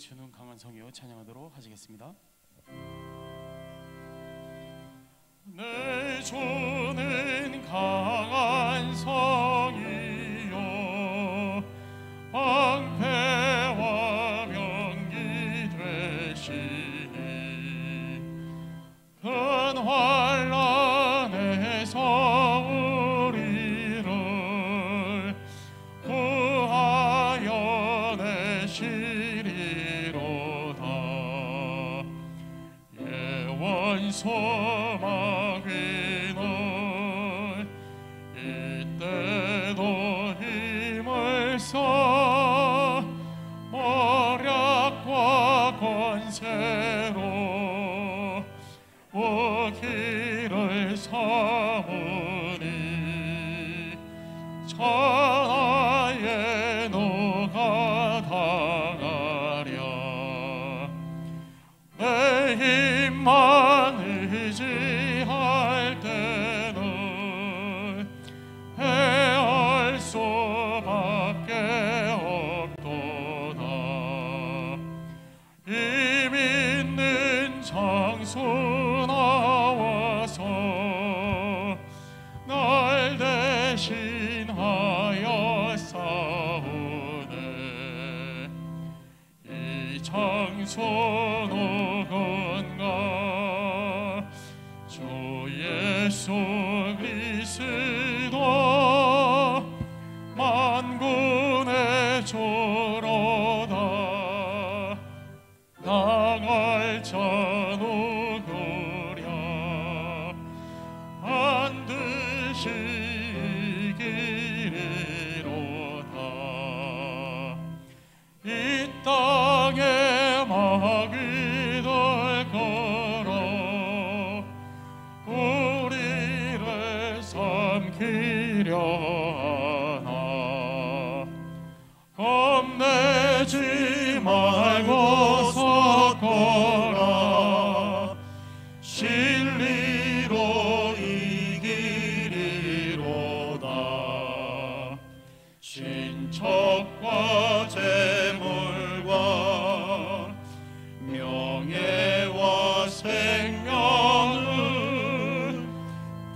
주는 강한 성이여 찬양하도록 하시겠습니다. 내 주는 강한 성이여 방패와 병기 되시니 큰 환난에서 우리를 구하여 내시리로다. 예원 소망이는 이때도 힘을 써 모략과 권세로 무기를 삼으니 천하에 누가 당하랴. 내 힘만 의지할 때는 해할 수밖에 없도다. 힘 있는 장수 나와서 날 대신하여 싸우네. 이 장수 누군가? 주 예수 그리스도 만군의 주로다. 나갈 자 누구랴? 반드시 이기리로다. 이 땅에 마귀들 걸어 우리를 삼키려 하나. 겁내지 말고 섰거라. 진리로 이기리로다. 신척과 재물과 명예와 생명을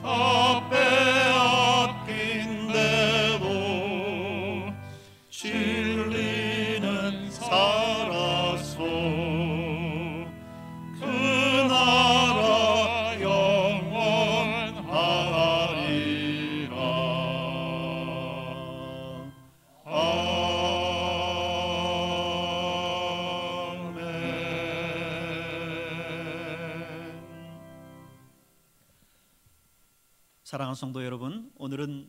다 빼앗긴데도 진리는 살아서 그 나라 영원하리라. 사랑하는 성도 여러분, 오늘은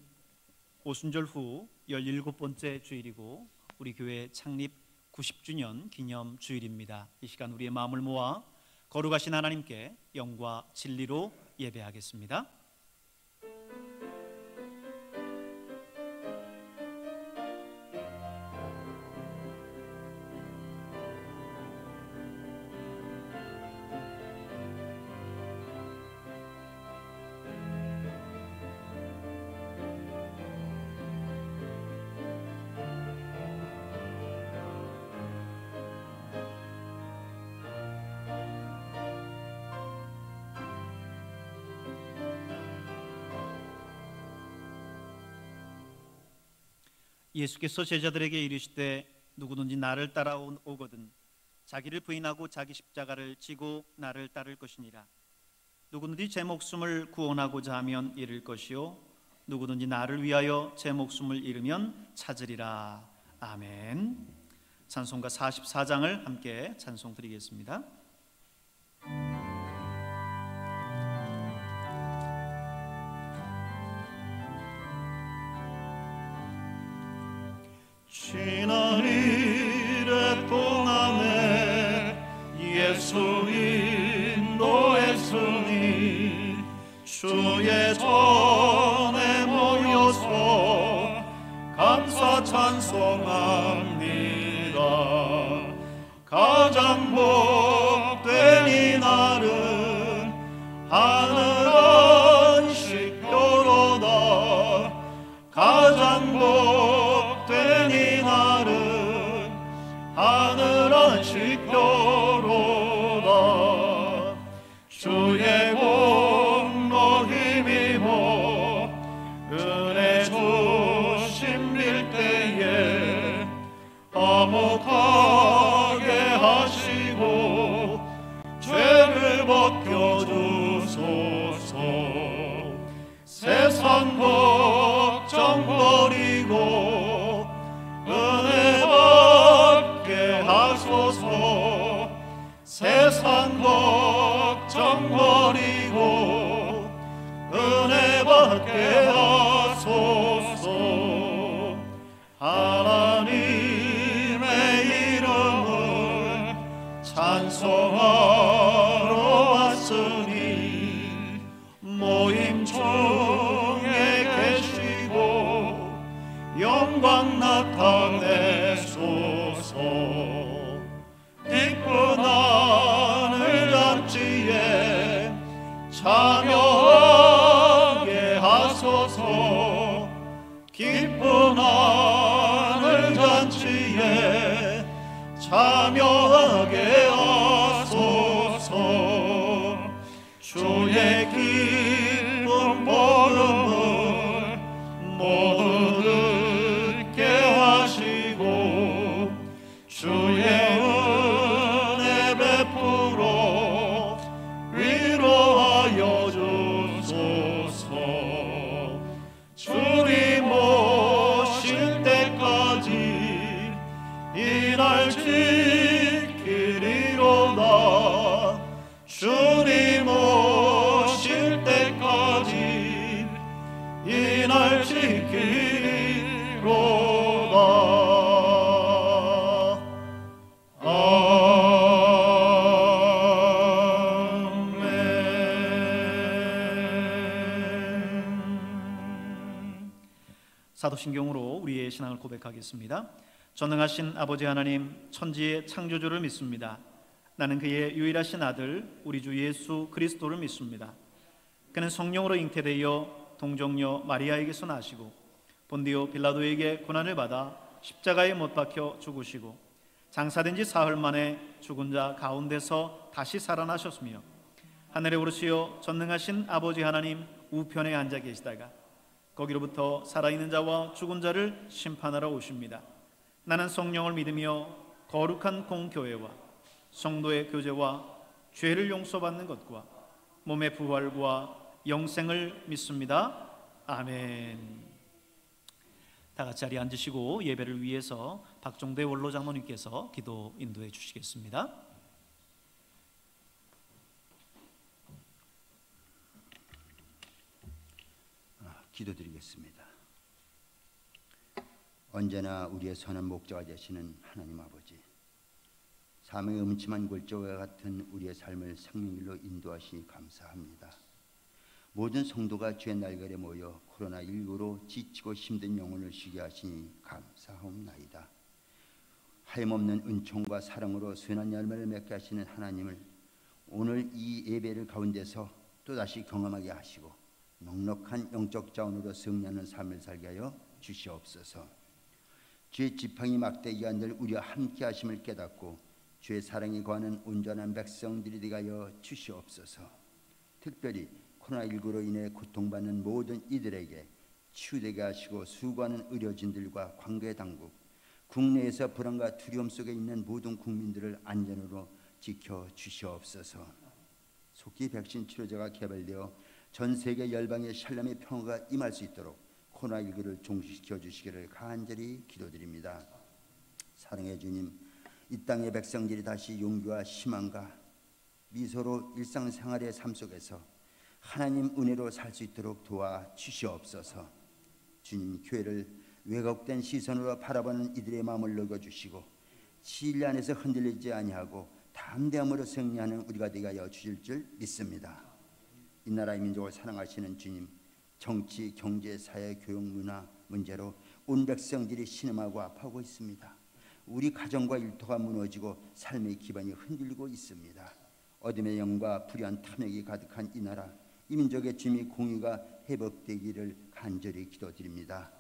오순절 후 17번째 주일이고 우리 교회 창립 90주년 기념 주일입니다. 이 시간 우리의 마음을 모아 거룩하신 하나님께 영과 진리로 예배하겠습니다. 예수께서 제자들에게 이르시되 누구든지 나를 따라오거든 자기를 부인하고 자기 십자가를 지고 나를 따를 것이니라. 누구든지 제 목숨을 구원하고자 하면 잃을 것이요 누구든지 나를 위하여 제 목숨을 잃으면 찾으리라. 아멘. 찬송가 44장을 함께 찬송 드리겠습니다. 지난 이래 동안에 예수 인도했으니 주의 전에 모여서 감사 찬송합니다. 가장 복된 이날은 하늘 안식교로다. 가장 복된 이날은 하늘 안식교로다. 주의 공로 힘입어 은혜 주심 빌 때에 화목하게 하시고 죄를 벗겨주소서. 세상 걱정 버리고 은혜 받게 하소서. 세상 걱정 버리고 은혜 받게 하소서. 하나님의 이름을 찬송하러 왔으니 모임 중에 계시고 영광 나타내소서. 기쁜 하늘 잔치에 참여하게 하소서. 기쁜 하늘 잔치에 참여하게 하소서. 주의 기쁜 복음을 모두 듣게 하시고 주의 은혜 베풀어 위로하여 주소서. 주님 오실 때까지 이날 지키리로다. 주님 오실 때까지 이날 지키리로다. 사도신경으로 우리의 신앙을 고백하겠습니다. 전능하신 아버지 하나님, 천지의 창조주를 믿습니다. 나는 그의 유일하신 아들 우리 주 예수 그리스도를 믿습니다. 그는 성령으로 잉태되어 동정녀 마리아에게서 나시고 본디오 빌라도에게 고난을 받아 십자가에 못 박혀 죽으시고 장사된 지 사흘 만에 죽은 자 가운데서 다시 살아나셨으며 하늘에 오르시어 전능하신 아버지 하나님 우편에 앉아 계시다가 거기로부터 살아있는 자와 죽은 자를 심판하러 오십니다. 나는 성령을 믿으며 거룩한 공교회와 성도의 교제와 죄를 용서받는 것과 몸의 부활과 영생을 믿습니다. 아멘. 다 같이 자리에 앉으시고 예배를 위해서 박종대 원로 장로님께서 기도 인도해 주시겠습니다. 기도드리겠습니다. 언제나 우리의 선한 목자가 되시는 하나님 아버지, 삶의 음침한 골조와 같은 우리의 삶을 생명길로 인도하시니 감사합니다. 모든 성도가 주의 날개에 모여 코로나19로 지치고 힘든 영혼을 쉬게 하시니 감사하옵나이다. 하염없는 은총과 사랑으로 선한 열매를 맺게 하시는 하나님을 오늘 이 예배를 가운데서 또다시 경험하게 하시고 넉넉한 영적 자원으로 승리하는 삶을 살게 하여 주시옵소서. 주의 지팡이 막대기가 늘 우리와 함께 하심을 깨닫고 주의 사랑에 거하는 온전한 백성들이 되게 하여 주시옵소서. 특별히 코로나19로 인해 고통받는 모든 이들에게 치유되게 하시고 수고하는 의료진들과 관계당국, 국내에서 불안과 두려움 속에 있는 모든 국민들을 안전으로 지켜주시옵소서. 속히 백신 치료제가 개발되어 전 세계 열방의 샬롬의 평화가 임할 수 있도록 코로나19를 종식시켜 주시기를 간절히 기도드립니다. 사랑의 주님, 이 땅의 백성들이 다시 용기와 희망과 미소로 일상생활의 삶 속에서 하나님 은혜로 살 수 있도록 도와주시옵소서. 주님, 교회를 왜곡된 시선으로 바라보는 이들의 마음을 녹여주시고 진리 안에서 흔들리지 아니하고 담대함으로 승리하는 우리가 되게 하여 주실 줄 믿습니다. 이 나라의 민족을 사랑하시는 주님, 정치, 경제, 사회, 교육, 문화 문제로 온 백성들이 신음하고 아파하고 있습니다. 우리 가정과 일터가 무너지고 삶의 기반이 흔들리고 있습니다. 어둠의 영과 불의한 탐욕이 가득한 이 나라, 이 민족의 주님의 공의가 회복되기를 간절히 기도드립니다.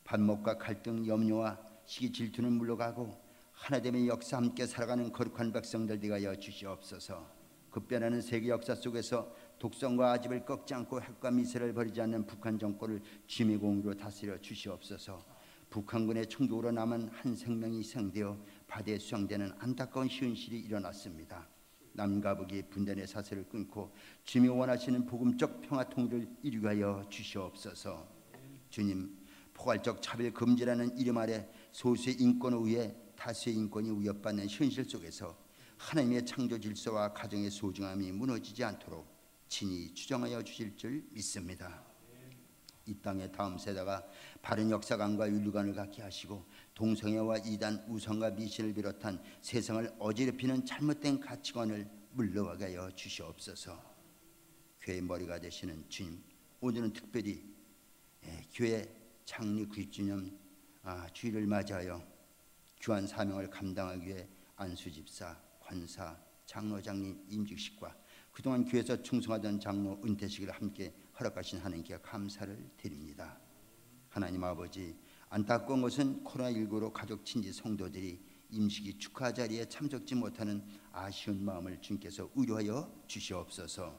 반목과 갈등, 염려와 시기, 질투는 물러가고 하나됨의 역사 함께 살아가는 거룩한 백성들 되게 하여 주시옵소서. 급변하는 세계 역사 속에서 독성과 아집을 꺾지 않고 핵과 미사일을 버리지 않는 북한 정권을 주님의 공의로 다스려 주시옵소서. 북한군의 총격으로 남은 한 생명이 희생되어 바다에 수장되는 안타까운 현실이 일어났습니다. 남과 북이 분단의 사슬을 끊고 주님이 원하시는 복음적 평화 통일을 이루게 하여 주시옵소서. 주님, 포괄적 차별 금지라는 이름 아래 소수의 인권에 의해 다수의 인권이 위협받는 현실 속에서 하나님의 창조 질서와 가정의 소중함이 무너지지 않도록 친히 주정하여 주실 줄 믿습니다. 이 땅의 다음 세대가 바른 역사관과 윤리관을 갖게 하시고 동성애와 이단, 우상과 미신을 비롯한 세상을 어지럽히는 잘못된 가치관을 물러가게 하여 주시옵소서. 교회의 머리가 되시는 주님, 오늘은 특별히 교회 창립 90주년 주일을 맞이하여 귀한 사명을 감당하기 위해 안수집사, 권사, 장로장님 임직식과 그동안 교회에서 충성하던 장로 은퇴식을 함께 허락하신 하나님께 감사를 드립니다. 하나님 아버지, 안타까운 것은 코로나19로 가족 친지 성도들이 임식이 축하 자리에 참석지 못하는 아쉬운 마음을 주님께서 의료하여 주시옵소서.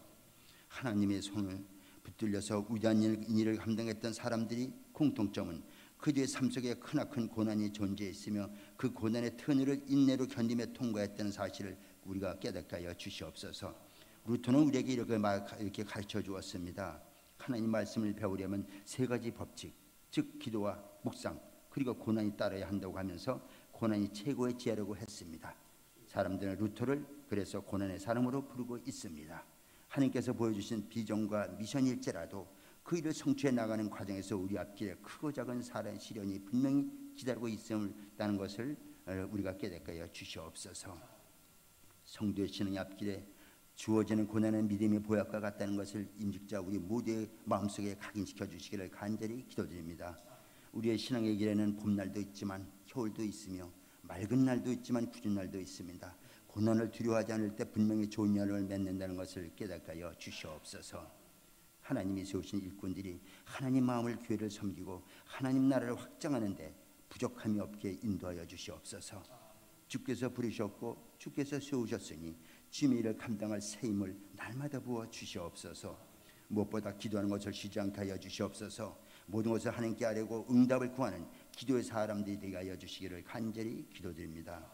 하나님의 손을 붙들려서 위대한 일을 감당했던 사람들이 공통점은 그들의 삶 속에 크나큰 고난이 존재했으며 그 고난의 터널을 인내로 견디며 통과했다는 사실을 우리가 깨닫게 하여 주시옵소서. 루터는 우리에게 이렇게 가르쳐 주었습니다. 하나님 말씀을 배우려면 세 가지 법칙, 즉 기도와 묵상 그리고 고난이 따라야 한다고 하면서 고난이 최고의 지혜라고 했습니다. 사람들은 루터를 그래서 고난의 사람으로 부르고 있습니다. 하나님께서 보여주신 비전과 미션일지라도 그 일을 성취해 나가는 과정에서 우리 앞길에 크고 작은 사랑의 시련이 분명히 기다리고 있음을 것을 우리가 깨닫게 하여 주시옵소서. 성도의 신앙의 앞길에 주어지는 고난은 믿음의 보약과 같다는 것을 임직자 우리 모두의 마음속에 각인시켜 주시기를 간절히 기도드립니다. 우리의 신앙의 길에는 봄날도 있지만 겨울도 있으며 맑은 날도 있지만 굳은 날도 있습니다. 고난을 두려워하지 않을 때 분명히 좋은 연을 맺는다는 것을 깨닫게 하여 주시옵소서. 하나님이 세우신 일꾼들이 하나님 마음을 교회를 섬기고 하나님 나라를 확장하는 데 부족함이 없게 인도하여 주시옵소서. 주께서 부르셨고 주께서 세우셨으니 주님의 일을 감당할 새 힘을 날마다 부어 주시옵소서. 무엇보다 기도하는 것을 쉬지 않게 하여 주시옵소서. 모든 것을 하나님께 아뢰고 응답을 구하는 기도의 사람들이 되게 하여 주시기를 간절히 기도드립니다.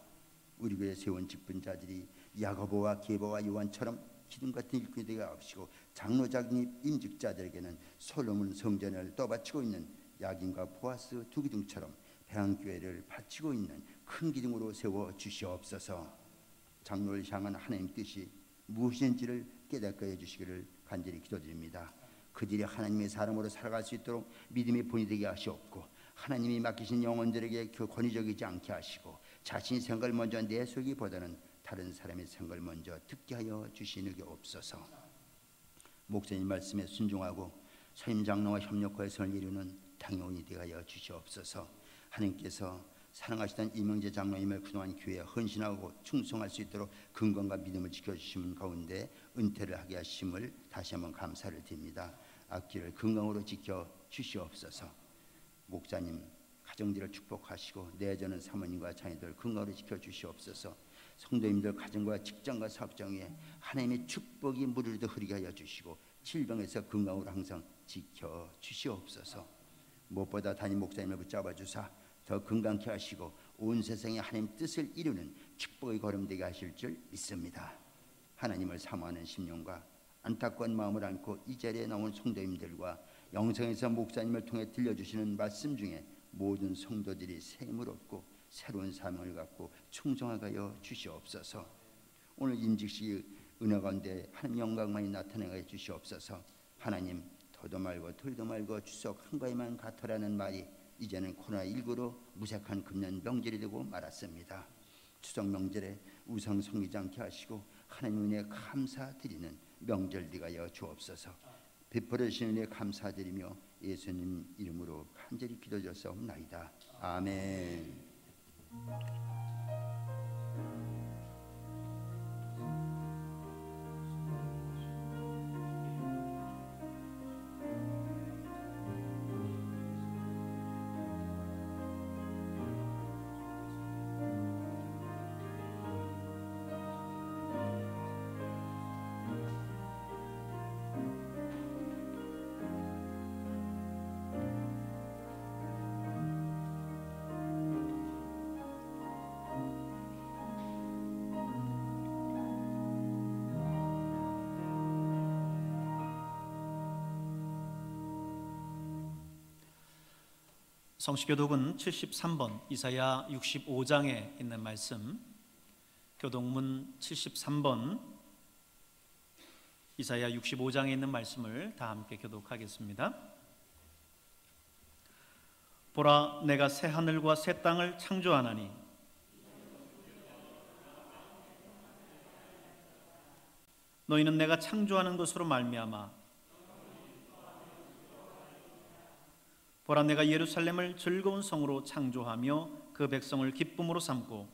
우리 교회에 세운 직분자들이 야고보와 게바와 요한처럼 기둥 같은 일꾼이 되게 하시고 장로장님 임직자들에게는 솔로몬 성전을 떠받치고 있는 야긴과 보아스 두 기둥처럼 배양교회를 바치고 있는 큰 기둥으로 세워 주시옵소서. 장로를 향한 하나님 뜻이 무엇인지를 깨닫게 해주시기를 간절히 기도드립니다. 그들이 하나님의 사람으로 살아갈 수 있도록 믿음의 본이 되게 하시옵고 하나님이 맡기신 영혼들에게 권위적이지 않게 하시고 자신의 생각을 먼저 내세우기보다는 다른 사람의 생각을 먼저 듣게 하여 주시는 게 없어서 목사님 말씀에 순종하고 선임 장로와 협력하여 선을 이루는 당회원이 되게 하여 주시옵소서. 하나님께서 사랑하시던 이명재 장로님을 그동안 교회에 헌신하고 충성할 수 있도록 근건과 믿음을 지켜주시는 가운데 은퇴를 하게 하심을 다시 한번 감사를 드립니다. 앞길을 건강으로 지켜 주시옵소서. 목사님 가정들을 축복하시고 내전은 사모님과 자녀들 건강으로 지켜 주시옵소서. 성도님들 가정과 직장과 사업장에 하나님의 축복이 무르르 흐르게 하여 주시고 질병에서 건강으로 항상 지켜 주시옵소서. 무엇보다 담임 목사님을 붙잡아 주사 더 건강케 하시고 온 세상에 하나님 뜻을 이루는 축복의 걸음되게 하실 줄 믿습니다. 하나님을 사모하는 심령과 안타까운 마음을 안고 이 자리에 나온 성도님들과 영성에서 목사님을 통해 들려주시는 말씀 중에 모든 성도들이 새 힘을 얻고 새로운 사명을 갖고 충성하게 하여 주시옵소서. 오늘 임직식 은혜 가운데 하나님 영광만이 나타나게 주시옵소서. 하나님 더도 말고 덜도 말고 주석 한가위만 같으라는 말이 이제는 코로나19로 무색한 금년 명절이 되고 말았습니다. 추석 명절에 우상 섬기지 않게 하시고 하나님 은혜에 감사드리는 명절 되게 하여 주옵소서. 베풀어 주시는 은혜에 감사드리며 예수님 이름으로 간절히 기도드렸사옵나이다. 아멘. 성시교독은 73번 이사야 65장에 있는 말씀, 교독문 73번 이사야 65장에 있는 말씀을 다 함께 교독하겠습니다. 보라, 내가 새 하늘과 새 땅을 창조하나니 너희는 내가 창조하는 것으로 말미암아 보라, 내가 예루살렘을 즐거운 성으로 창조하며 그 백성을 기쁨으로 삼고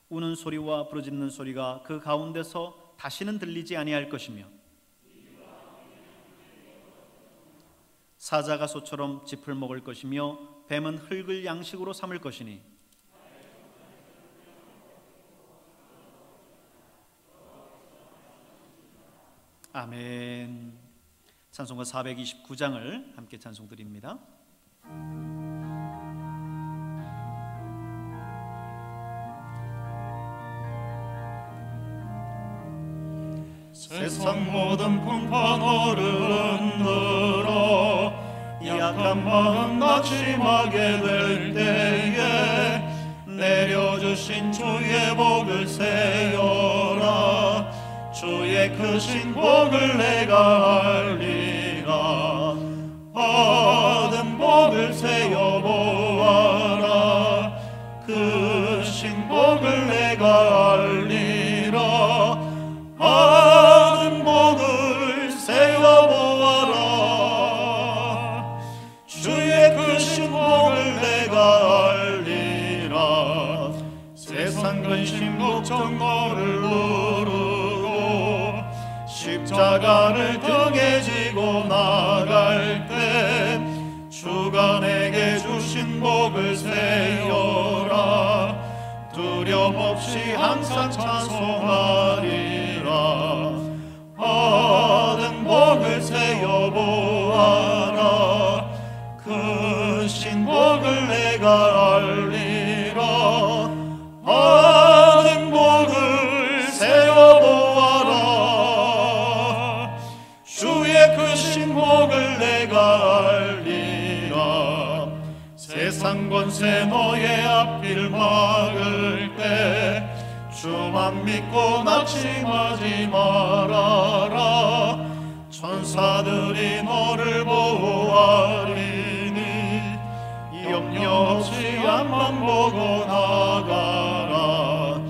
우는 소리와 부르짖는 소리가 그 가운데서 다시는 들리지 아니할 것이며 사자가 소처럼 짚을 먹을 것이며 뱀은 흙을 양식으로 삼을 것이니 아멘. 찬송가 429장을 함께 찬송드립니다. 세상 모든 풍파 어른들어 약한 마음 낙심하게 될 때에 내려주신 주의 복을 세어라. 주의 크신 복을 내가 알리라. 받은 복을 세어 보아라. 크신 복을 내가 알리라. 받은 복을 세어 보아라. 주의 크신 복을 내가 알리라. 세상 근심 걱정 너를 누르 십자가를 등에 지고 나갈 때 주가 내게 주신 복을 세어라. 두려움 없이 항상 찬송하리라. 받은 복을 세어 보아라. 크신 복을 내가 알리라. 받은 복을 세어 보아라. 크신 복을 내가 알리라. 세상 권세 너의 앞길 막을 때 주만 믿고 낙심하지 말아라. 천사들이 너를 보호하리니 염려 없이 앞만 보고 나가라.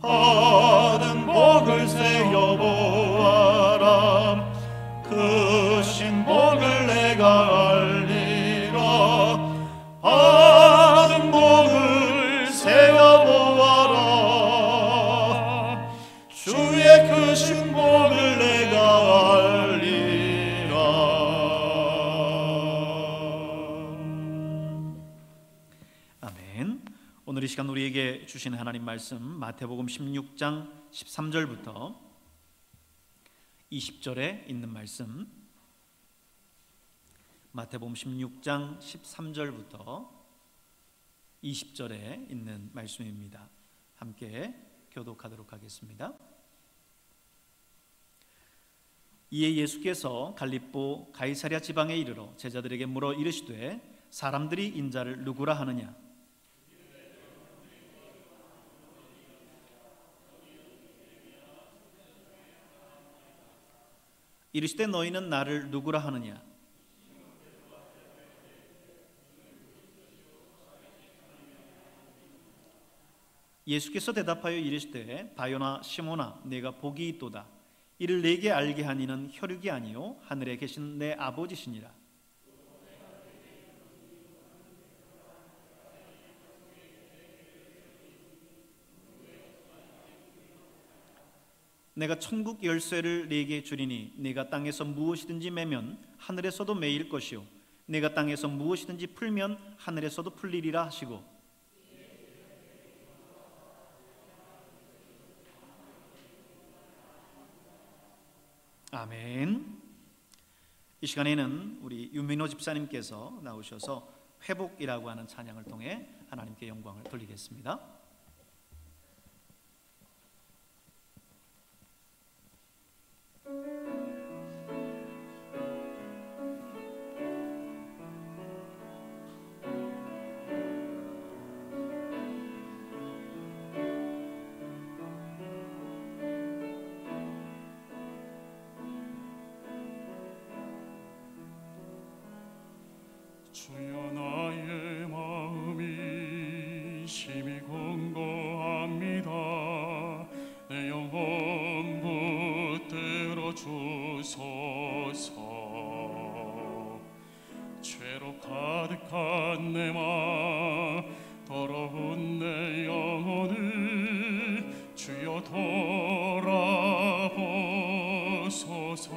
받은 복을 세어 보아라. 크신 복을 내가 알리라. 받은 복을 세어 보아라. 주의 크신 복을 내가 알리라. 아멘. 시간 우리에게 주시는 하나님 말씀 마태복음 16장 13절부터 20절에 있는 말씀, 마태복음 16장 13절부터 20절에 있는 말씀입니다. 함께 교독하도록 하겠습니다. 이에 예수께서 갈립보 가이사랴 지방에 이르러 제자들에게 물어 이르시되 사람들이 인자를 누구라 하느냐? 이르시되 너희는 나를 누구라 하느냐? 예수께서 대답하여 이르시되 바요나 시몬아 내가 복이 있도다. 이를 내게 알게 한 이는 혈육이 아니요 하늘에 계신 내 아버지시니라. 내가 천국 열쇠를 네게 주리니 네가 땅에서 무엇이든지 매면 하늘에서도 매일 것이요 내가 땅에서 무엇이든지 풀면 하늘에서도 풀리리라 하시고, 아멘. 이 시간에는 우리 유민호 집사님께서 나오셔서 회복이라고 하는 찬양을 통해 하나님께 영광을 돌리겠습니다. 주여 나의 마음이 심히 궁고합니다. 내 영혼 붙들어 주소서. 죄로 가득한 내 맘 더러운 내 영혼을 주여 돌아보소서.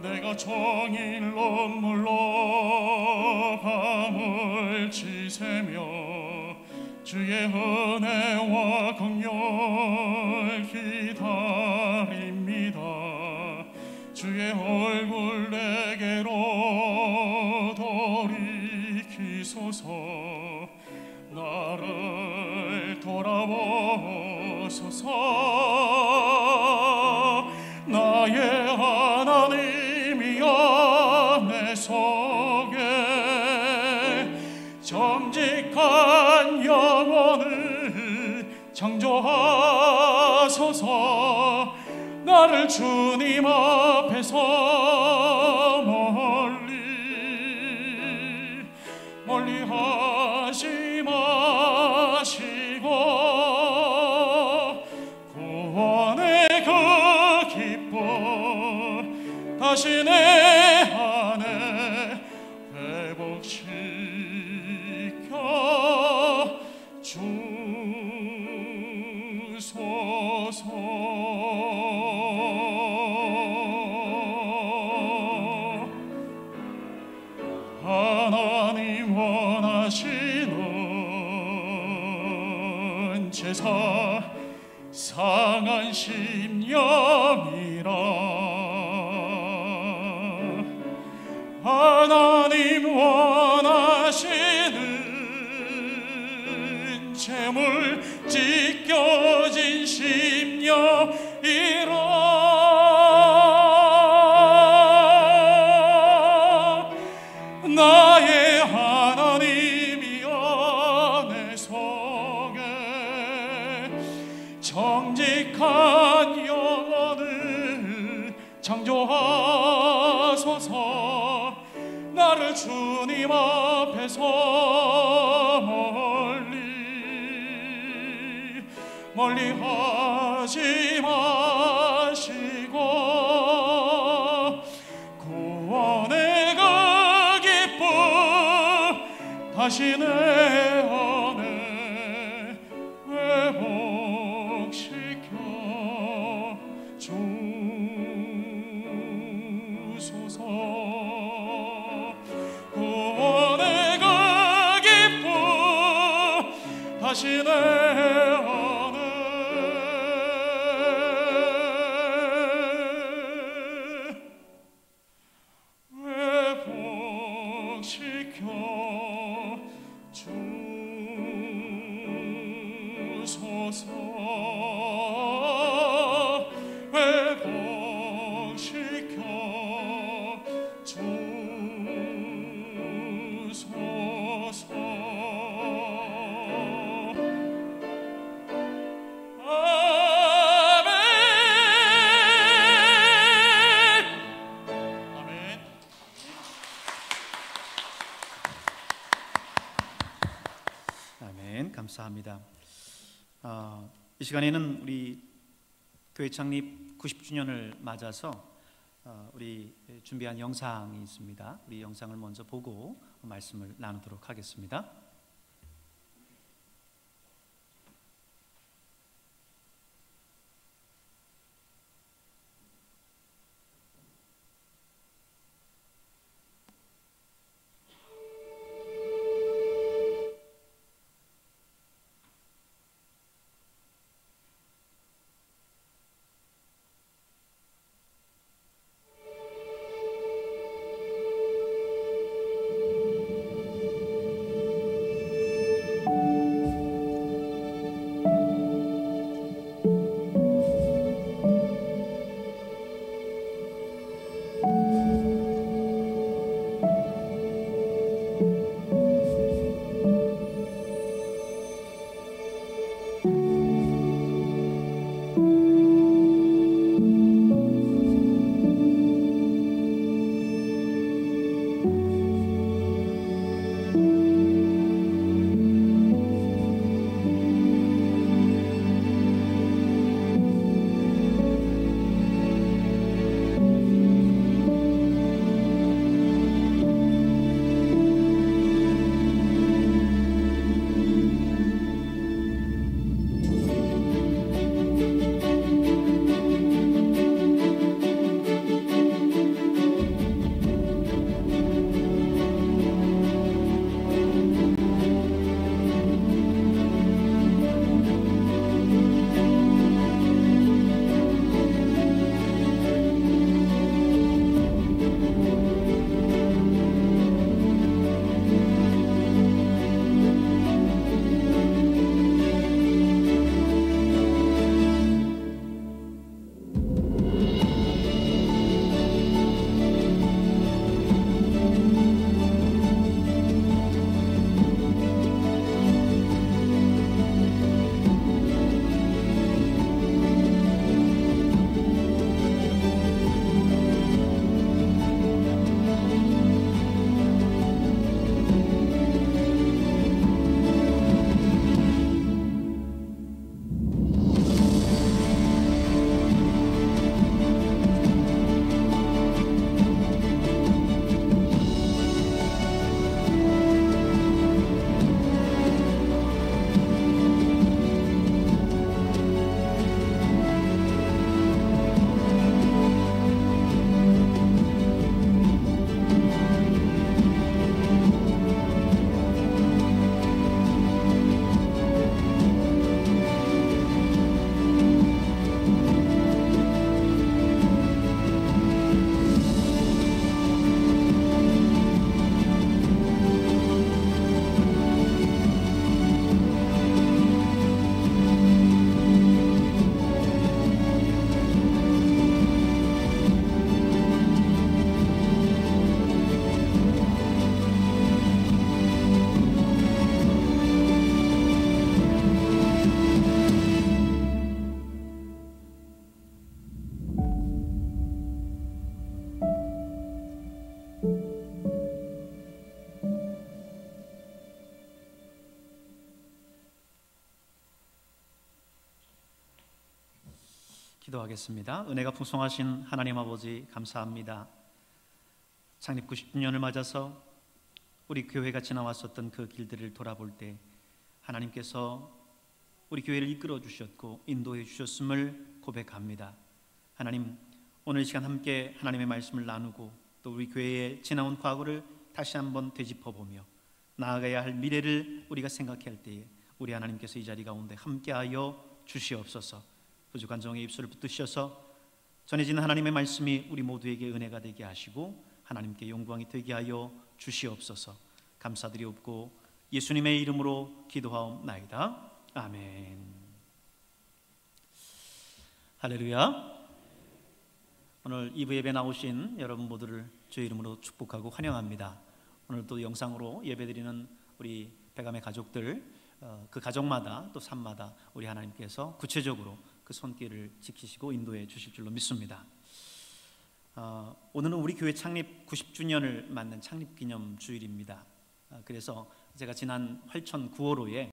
내가 종일로 물로 밤을 지새며 주의 은혜와 긍휼 기다립니다. 주의 얼굴 내게로 돌이키소서. 나를 돌아보소서. 나의 하나님이여 내 속에 정직한 영혼을 창조하소서. 나를 주님 앞에서 멀리 하지 마시고 구원의 그 기쁨 다시 내 안에 회복시켜 주소서. 하나님 원하시는 제사 상한 심령이라. 하나님 원하시는 제물 찢겨진 심령이라. 나의 하나님이여 내 속에 정직한 영혼을 창조하소서. 나를 주님 앞에서 멀리 하지 마시고 구원의 그 기쁨 다시 내 안에 회복시켜 주소서. 구원의 그 기쁨 자신의 안에 회복시켜 주소서. 회복시켜 주소서. 아멘. 감사합니다. 이 시간에는 우리 교회 창립 90주년을 맞아서 우리 준비한 영상이 있습니다. 우리 영상을 먼저 보고 말씀을 나누도록 하겠습니다. 기도하겠습니다. 은혜가 풍성하신 하나님 아버지 감사합니다. 창립 90주년을 맞아서 우리 교회가 지나왔었던 그 길들을 돌아볼 때 하나님께서 우리 교회를 이끌어 주셨고 인도해 주셨음을 고백합니다. 하나님, 오늘 이 시간 함께 하나님의 말씀을 나누고 또 우리 교회의 지나온 과거를 다시 한번 되짚어보며 나아가야 할 미래를 우리가 생각할 때에 우리 하나님께서 이 자리 가운데 함께하여 주시옵소서. 부족한 종의 입술을 붙드셔서 전해지는 하나님의 말씀이 우리 모두에게 은혜가 되게 하시고 하나님께 영광이 되게 하여 주시옵소서. 감사드리옵고 예수님의 이름으로 기도하옵나이다. 아멘. 할렐루야. 오늘 2부 예배 나오신 여러분 모두를 주의 이름으로 축복하고 환영합니다. 오늘 또 영상으로 예배드리는 우리 백암의 가족들, 그 가족마다 또 삶마다 우리 하나님께서 구체적으로 그 손길을 지키시고 인도해 주실 줄로 믿습니다. 오늘은 우리 교회 창립 90주년을 맞는 창립기념 주일입니다. 그래서 제가 지난 활천 9월호에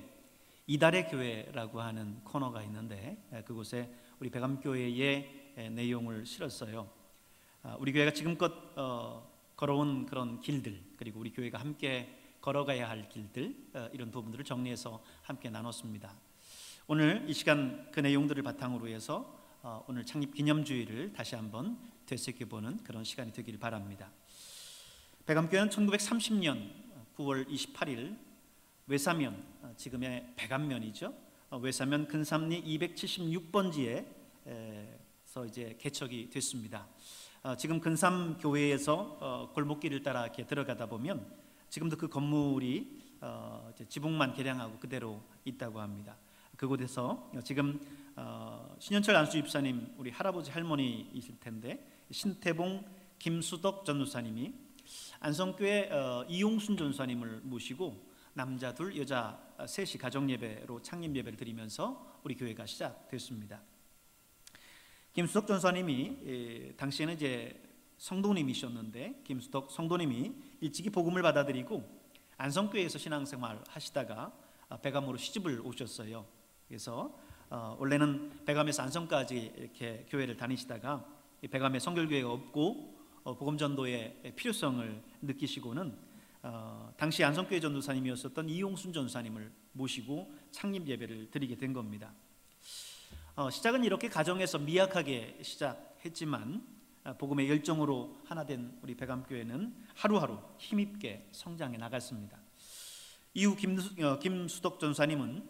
이달의 교회라고 하는 코너가 있는데 그곳에 우리 백암교회의 내용을 실었어요. 우리 교회가 지금껏 걸어온 그런 길들, 그리고 우리 교회가 함께 걸어가야 할 길들, 이런 부분들을 정리해서 함께 나눴습니다. 오늘 이 시간 그 내용들을 바탕으로 해서 오늘 창립기념주일을 다시 한번 되새겨보는 그런 시간이 되길 바랍니다. 백암교회는 1930년 9월 28일 외사면, 지금의 백암면이죠, 외사면 근삼리 276번지에서 이제 개척이 됐습니다. 지금 근삼교회에서 골목길을 따라 이렇게 들어가다 보면 지금도 그 건물이 이제 지붕만 개량하고 그대로 있다고 합니다. 그곳에서 지금 신현철 안수 집사님, 우리 할아버지 할머니이실 텐데 신태봉 김수덕 전도사님이 안성교회 이용순 전도사님을 모시고 남자 둘 여자 셋이 가정예배로 창립예배를 드리면서 우리 교회가 시작됐습니다. 김수덕 전도사님이 당시에는 이제 성도님이셨는데 김수덕 성도님이 일찍이 복음을 받아들이고 안성교회에서 신앙생활 하시다가 백암으로 시집을 오셨어요. 그래서 원래는 백암에서 안성까지 이렇게 교회를 다니시다가 백암에 성결교회가 없고 복음전도의 필요성을 느끼시고는 당시 안성교회 전도사님이었었던 이용순 전도사님을 모시고 창립 예배를 드리게 된 겁니다. 시작은 이렇게 가정에서 미약하게 시작했지만 복음의 열정으로 하나 된 우리 백암교회는 하루하루 힘있게 성장해 나갔습니다. 이후 김수덕 전사님은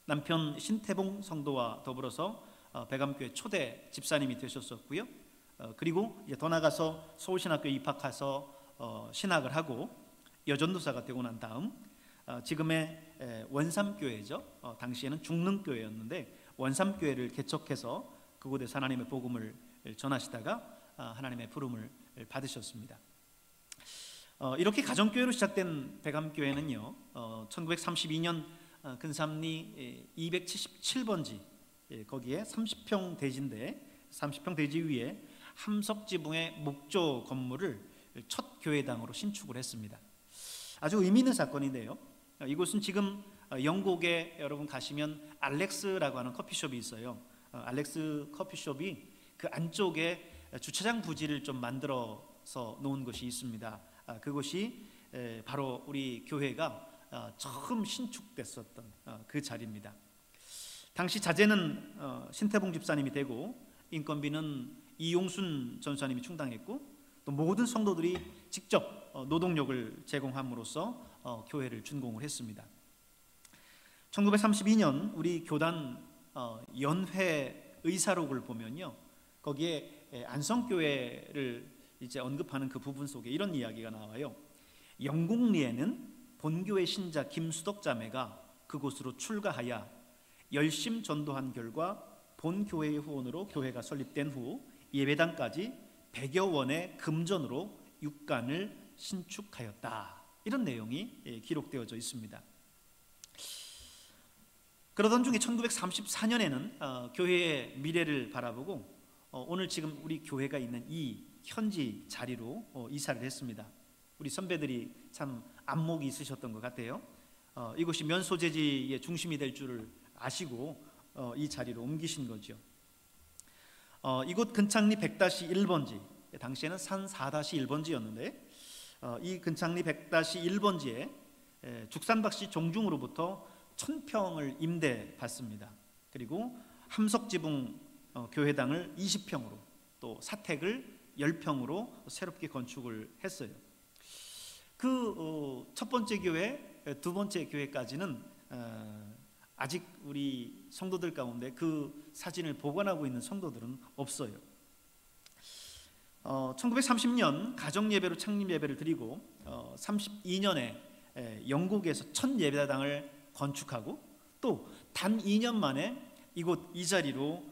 남편 신태봉 성도와 더불어서 백암교회 초대 집사님이 되셨었고요. 그리고 이제 더 나가서 서울신학교에 입학해서 신학을 하고 여전도사가 되고 난 다음 지금의 원삼교회죠. 당시에는 중릉교회였는데 원삼교회를 개척해서 그곳에서 하나님의 복음을 전하시다가 하나님의 부름을 받으셨습니다. 이렇게 가정교회로 시작된 백암교회는요, 1932년 근삼리 277번지 거기에 30평 대지인데 30평 대지 위에 함석지붕의 목조 건물을 첫 교회당으로 신축을 했습니다. 아주 의미 있는 사건인데요, 이곳은 지금 영국에 여러분 가시면 알렉스라고 하는 커피숍이 있어요. 알렉스 커피숍이 그 안쪽에 주차장 부지를 좀 만들어서 놓은 것이 있습니다. 그곳이 바로 우리 교회가 처음 신축됐었던 그 자리입니다. 당시 자재는 신태봉 집사님이 되고 인건비는 이용순 전사님이 충당했고 또 모든 성도들이 직접 노동력을 제공함으로써 교회를 준공을 했습니다. 1932년 우리 교단 연회 의사록을 보면요, 거기에 안성교회를 이제 언급하는 그 부분 속에 이런 이야기가 나와요. 영국리에는 본교회 신자 김수덕 자매가 그곳으로 출가하여 열심 전도한 결과 본교회의 후원으로 교회가 설립된 후 예배당까지 100여 원의 금전으로 육간을 신축하였다. 이런 내용이 기록되어져 있습니다. 그러던 중에 1934년에는 교회의 미래를 바라보고 오늘 지금 우리 교회가 있는 이 현지 자리로 이사를 했습니다. 우리 선배들이 참 안목이 있으셨던 것 같아요. 이곳이 면소재지의 중심이 될 줄을 아시고 이 자리로 옮기신 거죠. 이곳 근창리 100-1번지, 당시에는 산 4-1번지였는데 이 근창리 100-1번지에 죽산박씨 종중으로부터 1000평을 임대받습니다. 그리고 함석지붕 교회당을 20평으로 또 사택을 10평으로 새롭게 건축을 했어요. 그 첫 번째 교회, 두 번째 교회까지는 아직 우리 성도들 가운데 그 사진을 보관하고 있는 성도들은 없어요. 1930년 가정예배로 창립예배를 드리고 32년에 영국에서 첫 예배당을 건축하고 또 단 2년 만에 이곳 이 자리로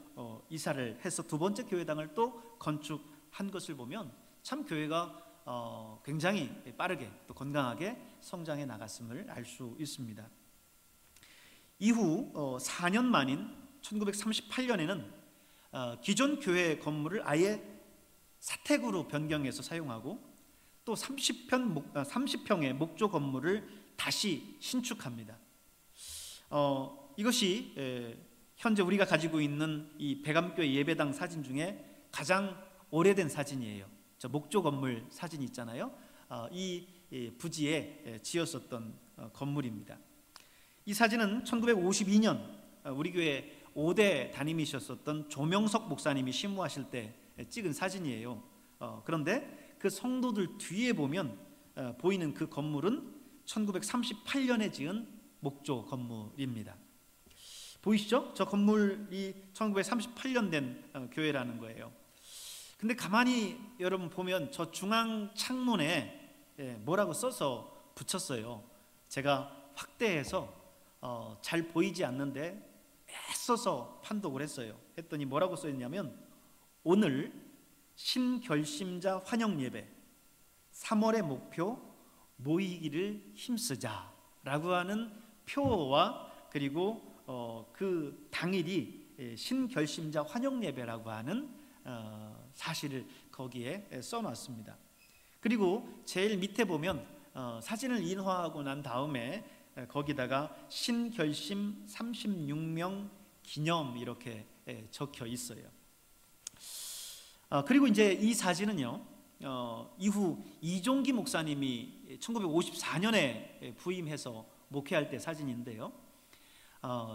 이사를 해서 두 번째 교회당을 또 건축한 것을 보면 참 교회가 굉장히 빠르게 또 건강하게 성장해 나갔음을 알 수 있습니다. 이후 4년 만인 1938년에는 기존 교회 건물을 아예 사택으로 변경해서 사용하고 또 30평의 목조 건물을 다시 신축합니다. 이것이 현재 우리가 가지고 있는 이 백암교회 예배당 사진 중에 가장 오래된 사진이에요. 저 목조 건물 사진 있잖아요. 이 부지에 지었었던 건물입니다. 이 사진은 1952년 우리 교회 5대 담임이셨었던 조명석 목사님이 심무하실 때 찍은 사진이에요. 그런데 그 성도들 뒤에 보면 보이는 그 건물은 1938년에 지은 목조 건물입니다. 보이시죠? 저 건물이 1938년 된 교회라는 거예요. 근데 가만히 여러분 보면 저 중앙 창문에 뭐라고 써서 붙였어요. 제가 확대해서 잘 보이지 않는데 애써서 판독을 했어요. 했더니 뭐라고 써있냐면 오늘 신결심자 환영예배 3월의 목표 모이기를 힘쓰자 라고 하는 표어와 그리고 그 당일이 신결심자 환영예배라고 하는 사실을 거기에 써놨습니다. 그리고 제일 밑에 보면 사진을 인화하고 난 다음에 거기다가 신결심 36명 기념 이렇게 적혀 있어요. 그리고 이제 이 사진은요 이후 이종기 목사님이 1954년에 부임해서 목회할 때 사진인데요.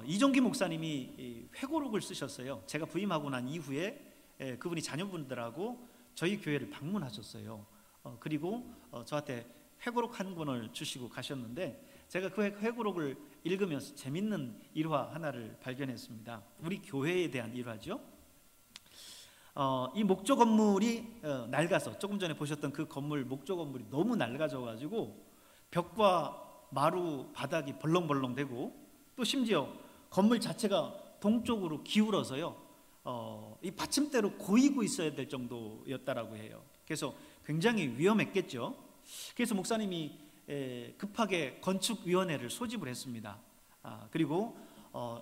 이종기 목사님이 회고록을 쓰셨어요. 제가 부임하고 난 이후에 그분이 자녀분들하고 저희 교회를 방문하셨어요. 그리고 저한테 회고록 한 권을 주시고 가셨는데 제가 그 회고록을 읽으면서 재밌는 일화 하나를 발견했습니다. 우리 교회에 대한 일화죠. 이 목조 건물이 낡아서 조금 전에 보셨던 그 건물 목조 건물이 너무 낡아져 가지고 벽과 마루 바닥이 벌렁벌렁대고 또 심지어 건물 자체가 동쪽으로 기울어서요 이 받침대로 고이고 있어야 될 정도였다라고 해요. 그래서 굉장히 위험했겠죠. 그래서 목사님이 급하게 건축위원회를 소집을 했습니다. 그리고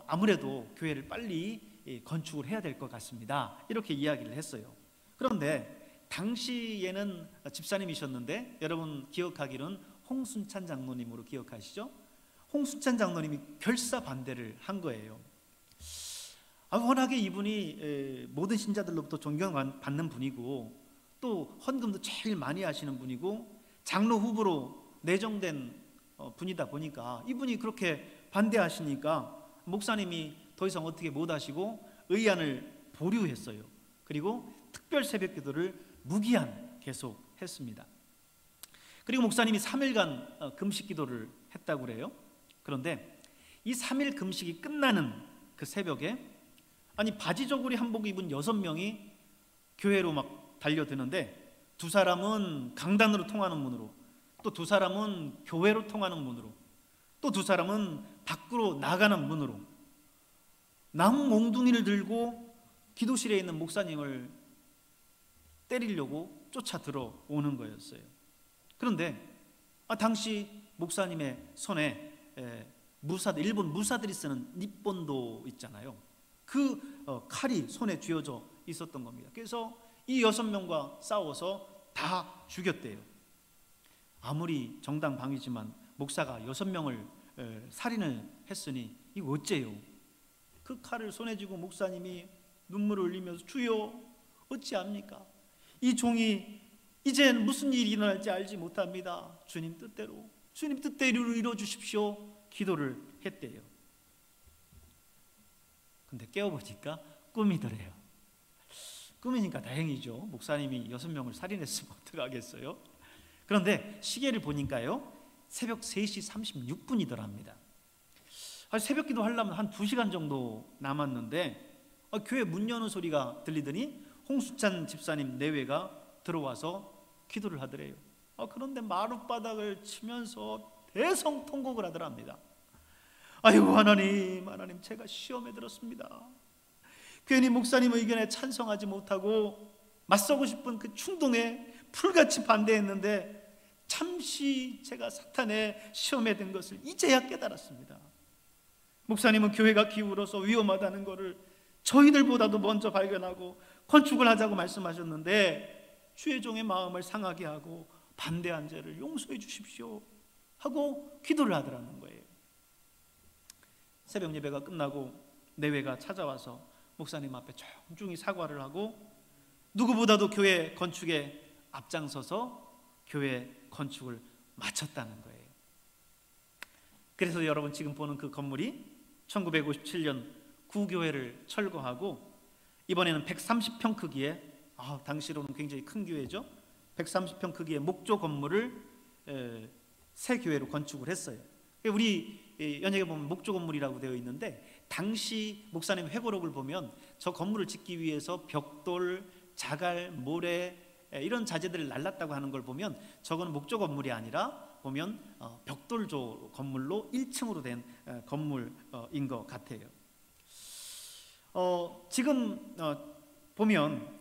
아무래도 교회를 빨리 건축을 해야 될 것 같습니다. 이렇게 이야기를 했어요. 그런데 당시에는 집사님이셨는데 여러분 기억하기로는 홍순찬 장로님으로 기억하시죠? 홍순찬 장로님이 결사 반대를 한 거예요. 워낙에 이분이 모든 신자들로부터 존경받는 분이고 또 헌금도 제일 많이 하시는 분이고 장로 후보로 내정된 분이다 보니까 이분이 그렇게 반대하시니까 목사님이 더 이상 어떻게 못하시고 의안을 보류했어요. 그리고 특별 새벽기도를 무기한 계속 했습니다. 그리고 목사님이 3일간 금식기도를 했다고 그래요. 그런데 이 3일 금식이 끝나는 그 새벽에 아니 바지 저고리 한복 입은 6명이 교회로 막 달려드는데 두 사람은 강단으로 통하는 문으로 또 두 사람은 교회로 통하는 문으로 또 두 사람은 밖으로 나가는 문으로 나무 몽둥이를 들고 기도실에 있는 목사님을 때리려고 쫓아 들어오는 거였어요. 그런데 당시 목사님의 손에 일본 무사들이 쓰는 닛본도 있잖아요. 그 칼이 손에 쥐어져 있었던 겁니다. 그래서 이 6명과 싸워서 다 죽였대요. 아무리 정당방위지만 목사가 6명을 살인을 했으니 이거 어째요? 그 칼을 손에 쥐고 목사님이 눈물을 흘리면서 주여 어찌합니까? 이 종이 이젠 무슨 일이 일어날지 알지 못합니다. 주님 뜻대로 이루어 주십시오. 기도를 했대요. 근데 깨어보니까 꿈이더래요. 꿈이니까 다행이죠. 목사님이 6명을 살인했으면 어떡하겠어요? 그런데 시계를 보니까요 새벽 3시 36분이더랍니다. 새벽 기도 하려면 한 2시간 정도 남았는데 교회 문 여는 소리가 들리더니 홍수찬 집사님 내외가 들어와서 기도를 하더래요. 그런데 마룻바닥을 치면서 대성통곡을 하더랍니다. 아이고 하나님, 하나님, 제가 시험에 들었습니다. 괜히 목사님 의견에 찬성하지 못하고 맞서고 싶은 그 충동에 풀같이 반대했는데 잠시 제가 사탄의 시험에 든 것을 이제야 깨달았습니다. 목사님은 교회가 기울어서 위험하다는 것을 저희들보다도 먼저 발견하고 건축을 하자고 말씀하셨는데 주의 종의 마음을 상하게 하고 반대한 죄를 용서해 주십시오 하고 기도를 하더라는 거예요. 새벽 예배가 끝나고 내외가 찾아와서 목사님 앞에 정중히 사과를 하고 누구보다도 교회 건축에 앞장서서 교회 건축을 마쳤다는 거예요. 그래서 여러분 지금 보는 그 건물이 1957년 구교회를 철거하고 이번에는 130평 크기의, 당시로는 굉장히 큰 교회죠. 130평 크기의 목조 건물을 새 교회로 건축을 했어요. 우리 연예계 보면 목조 건물이라고 되어 있는데 당시 목사님 회고록을 보면 저 건물을 짓기 위해서 벽돌, 자갈, 모래 이런 자재들을 날랐다고 하는 걸 보면 저건 목조 건물이 아니라 보면 벽돌조 건물로 1층으로 된 건물인 것 같아요. 지금 보면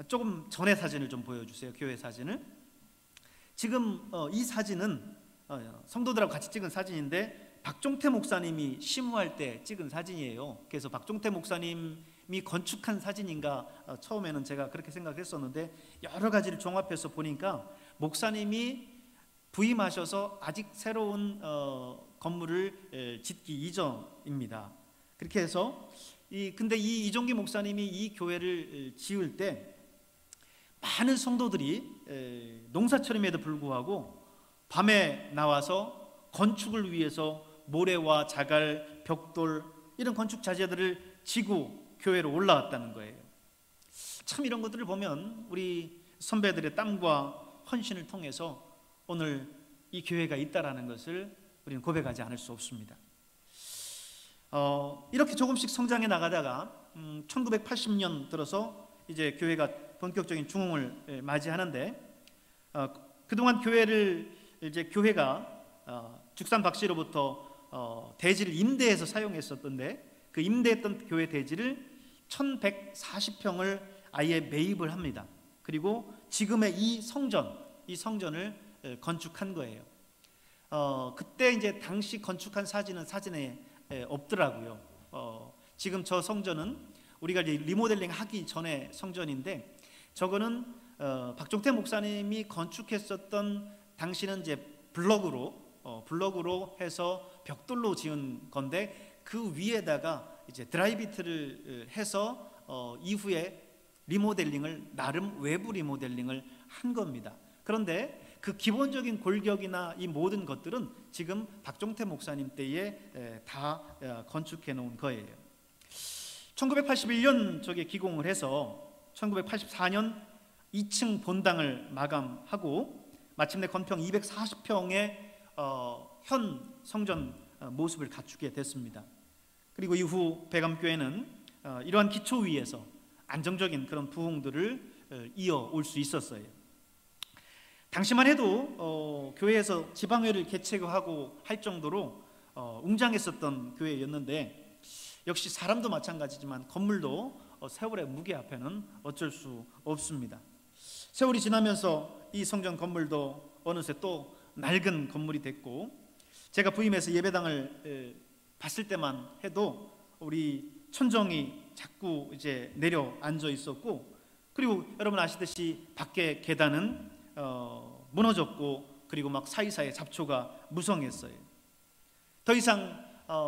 조금 전의 사진을 좀 보여주세요. 교회 사진을. 지금 이 사진은 성도들하고 같이 찍은 사진인데 박종태 목사님이 심우할 때 찍은 사진이에요. 그래서 박종태 목사님이 건축한 사진인가 처음에는 제가 그렇게 생각했었는데 여러 가지를 종합해서 보니까 목사님이 부임하셔서 아직 새로운 건물을 짓기 이전입니다. 그렇게 해서 근데 이 이종기 목사님이 이 교회를 지을 때 많은 성도들이 농사철임에도 불구하고 밤에 나와서 건축을 위해서 모래와 자갈, 벽돌 이런 건축 자재들을 지고 교회로 올라왔다는 거예요. 참 이런 것들을 보면 우리 선배들의 땀과 헌신을 통해서 오늘 이 교회가 있다라는 것을 우리는 고백하지 않을 수 없습니다. 이렇게 조금씩 성장해 나가다가 1980년 들어서 이제 교회가 본격적인 중흥을 맞이하는데 그동안 교회가 죽산 박 씨로부터 대지를 임대해서 사용했었던데 그 임대했던 교회 대지를 1140평을 아예 매입을 합니다. 그리고 지금의 이 성전을 건축한 거예요. 그때 이제 당시 건축한 사진은 사진에 없더라고요. 지금 저 성전은 우리가 이제 리모델링 하기 전에 성전인데 저거는 박종태 목사님이 건축했었던 당시는 이제 블럭으로 해서 벽돌로 지은 건데 그 위에다가 이제 드라이비트를 해서 이후에 리모델링을 나름 외부 리모델링을 한 겁니다. 그런데 그 기본적인 골격이나 이 모든 것들은 지금 박종태 목사님 때에 다 건축해 놓은 거예요. 1981년 저게 기공을 해서 1984년 2층 본당을 마감하고 마침내 건평 240평의 현 성전 모습을 갖추게 됐습니다. 그리고 이후 배감교회는 이러한 기초 위에서 안정적인 그런 부흥들을 이어올 수 있었어요. 당시만 해도 교회에서 지방회를 개최하고 할 정도로 웅장했었던 교회였는데 역시 사람도 마찬가지지만 건물도 세월의 무게 앞에는 어쩔 수 없습니다. 세월이 지나면서 이 성전 건물도 어느새 또 낡은 건물이 됐고 제가 부임해서 예배당을 봤을 때만 해도 우리 천정이 자꾸 이제 내려앉아 있었고 그리고 여러분 아시듯이 밖에 계단은 무너졌고 그리고 막 사이사이에 잡초가 무성했어요. 더 이상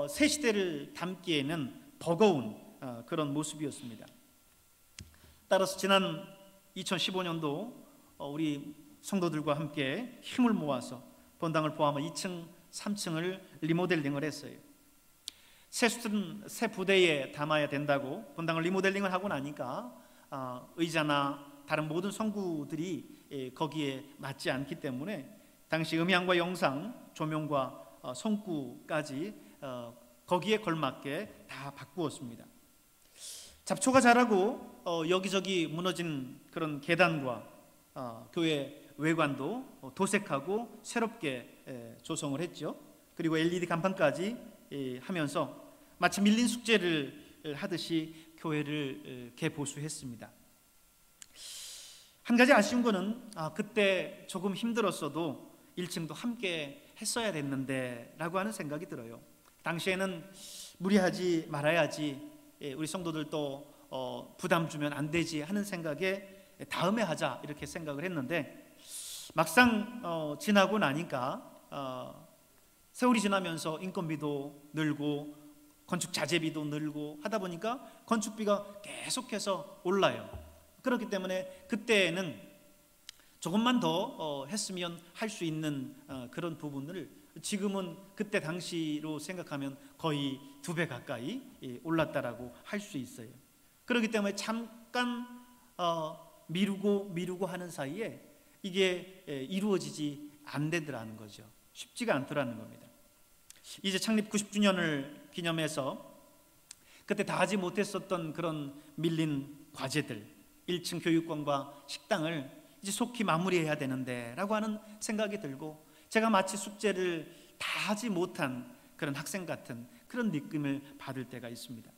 새 시대를 담기에는 버거운 그런 모습이었습니다. 따라서 지난 2015년도 우리 성도들과 함께 힘을 모아서 본당을 포함한 2층, 3층을 리모델링을 했어요. 새 부대에 담아야 된다고 본당을 리모델링을 하고 나니까 의자나 다른 모든 성구들이 거기에 맞지 않기 때문에 당시 음향과 영상, 조명과 성구까지 거기에 걸맞게 다 바꾸었습니다. 잡초가 자라고 여기저기 무너진 그런 계단과 교회 외관도 도색하고 새롭게 조성을 했죠. 그리고 LED 간판까지 하면서 마치 밀린 숙제를 하듯이 교회를 개보수했습니다. 한 가지 아쉬운 거는 그때 조금 힘들었어도 1층도 함께 했어야 됐는데 라고 하는 생각이 들어요. 당시에는 무리하지 말아야지, 우리 성도들도 부담 주면 안 되지 하는 생각에 다음에 하자 이렇게 생각을 했는데, 막상 지나고 나니까 세월이 지나면서 인건비도 늘고 건축 자재비도 늘고 하다 보니까 건축비가 계속해서 올라요. 그렇기 때문에 그때는 조금만 더 했으면 할 수 있는 그런 부분을 지금은 그때 당시로 생각하면 거의 2배 가까이 올랐다라고 할 수 있어요. 그렇기 때문에 잠깐 미루고 하는 사이에 이게 이루어지지 않는다는 거죠. 쉽지가 않더라는 겁니다. 이제 창립 90주년을 기념해서 그때 다 하지 못했었던 그런 밀린 과제들, 1층 교육관과 식당을 이제 속히 마무리해야 되는데 라고 하는 생각이 들고, 제가 마치 숙제를 다 하지 못한 그런 학생 같은 그런 느낌을 받을 때가 있습니다.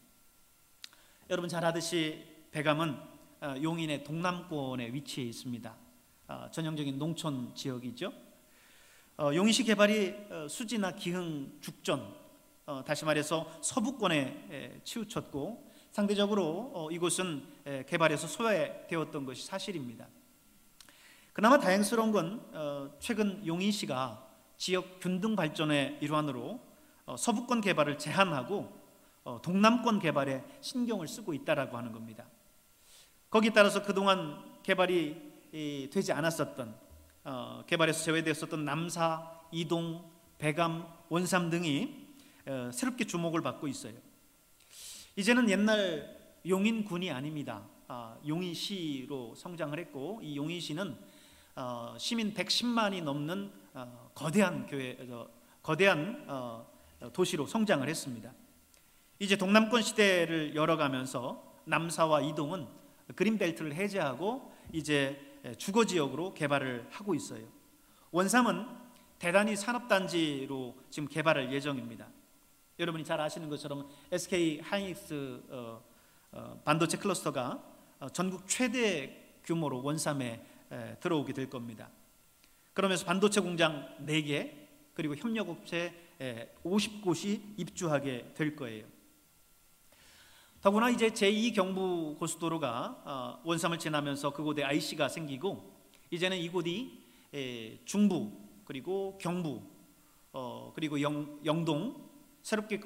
여러분 잘 아듯이 백암은 용인의 동남권에 위치해 있습니다. 전형적인 농촌 지역이죠. 용인시 개발이 수지나 기흥 죽전, 다시 말해서 서부권에 치우쳤고 상대적으로 이곳은 개발에서 소외되었던 것이 사실입니다. 그나마 다행스러운 건 최근 용인시가 지역 균등 발전의 일환으로 서부권 개발을 제한하고 동남권 개발에 신경을 쓰고 있다라고 하는 겁니다. 거기에 따라서 그동안 개발이 되지 않았었던, 개발에서 제외되었었던 남사, 이동, 백암, 원삼 등이 새롭게 주목을 받고 있어요. 이제는 옛날 용인군이 아닙니다. 용인시로 성장을 했고, 이 용인시는 시민 110만이 넘는 거대한 도시로 성장을 했습니다. 이제 동남권 시대를 열어가면서 남사와 이동은 그린벨트를 해제하고 이제 주거지역으로 개발을 하고 있어요. 원삼은 대단히 산업단지로 지금 개발할 예정입니다. 여러분이 잘 아시는 것처럼 SK 하이닉스 반도체 클러스터가 전국 최대 규모로 원삼에 들어오게 될 겁니다. 그러면서 반도체 공장 4개 그리고 협력업체 50곳이 입주하게 될 거예요. 더구나 이제 제2경부고속도로가 원삼을 지나면서 그곳에 IC가 생기고, 이제는 이곳이 중부 그리고 경부 그리고 영동 새롭게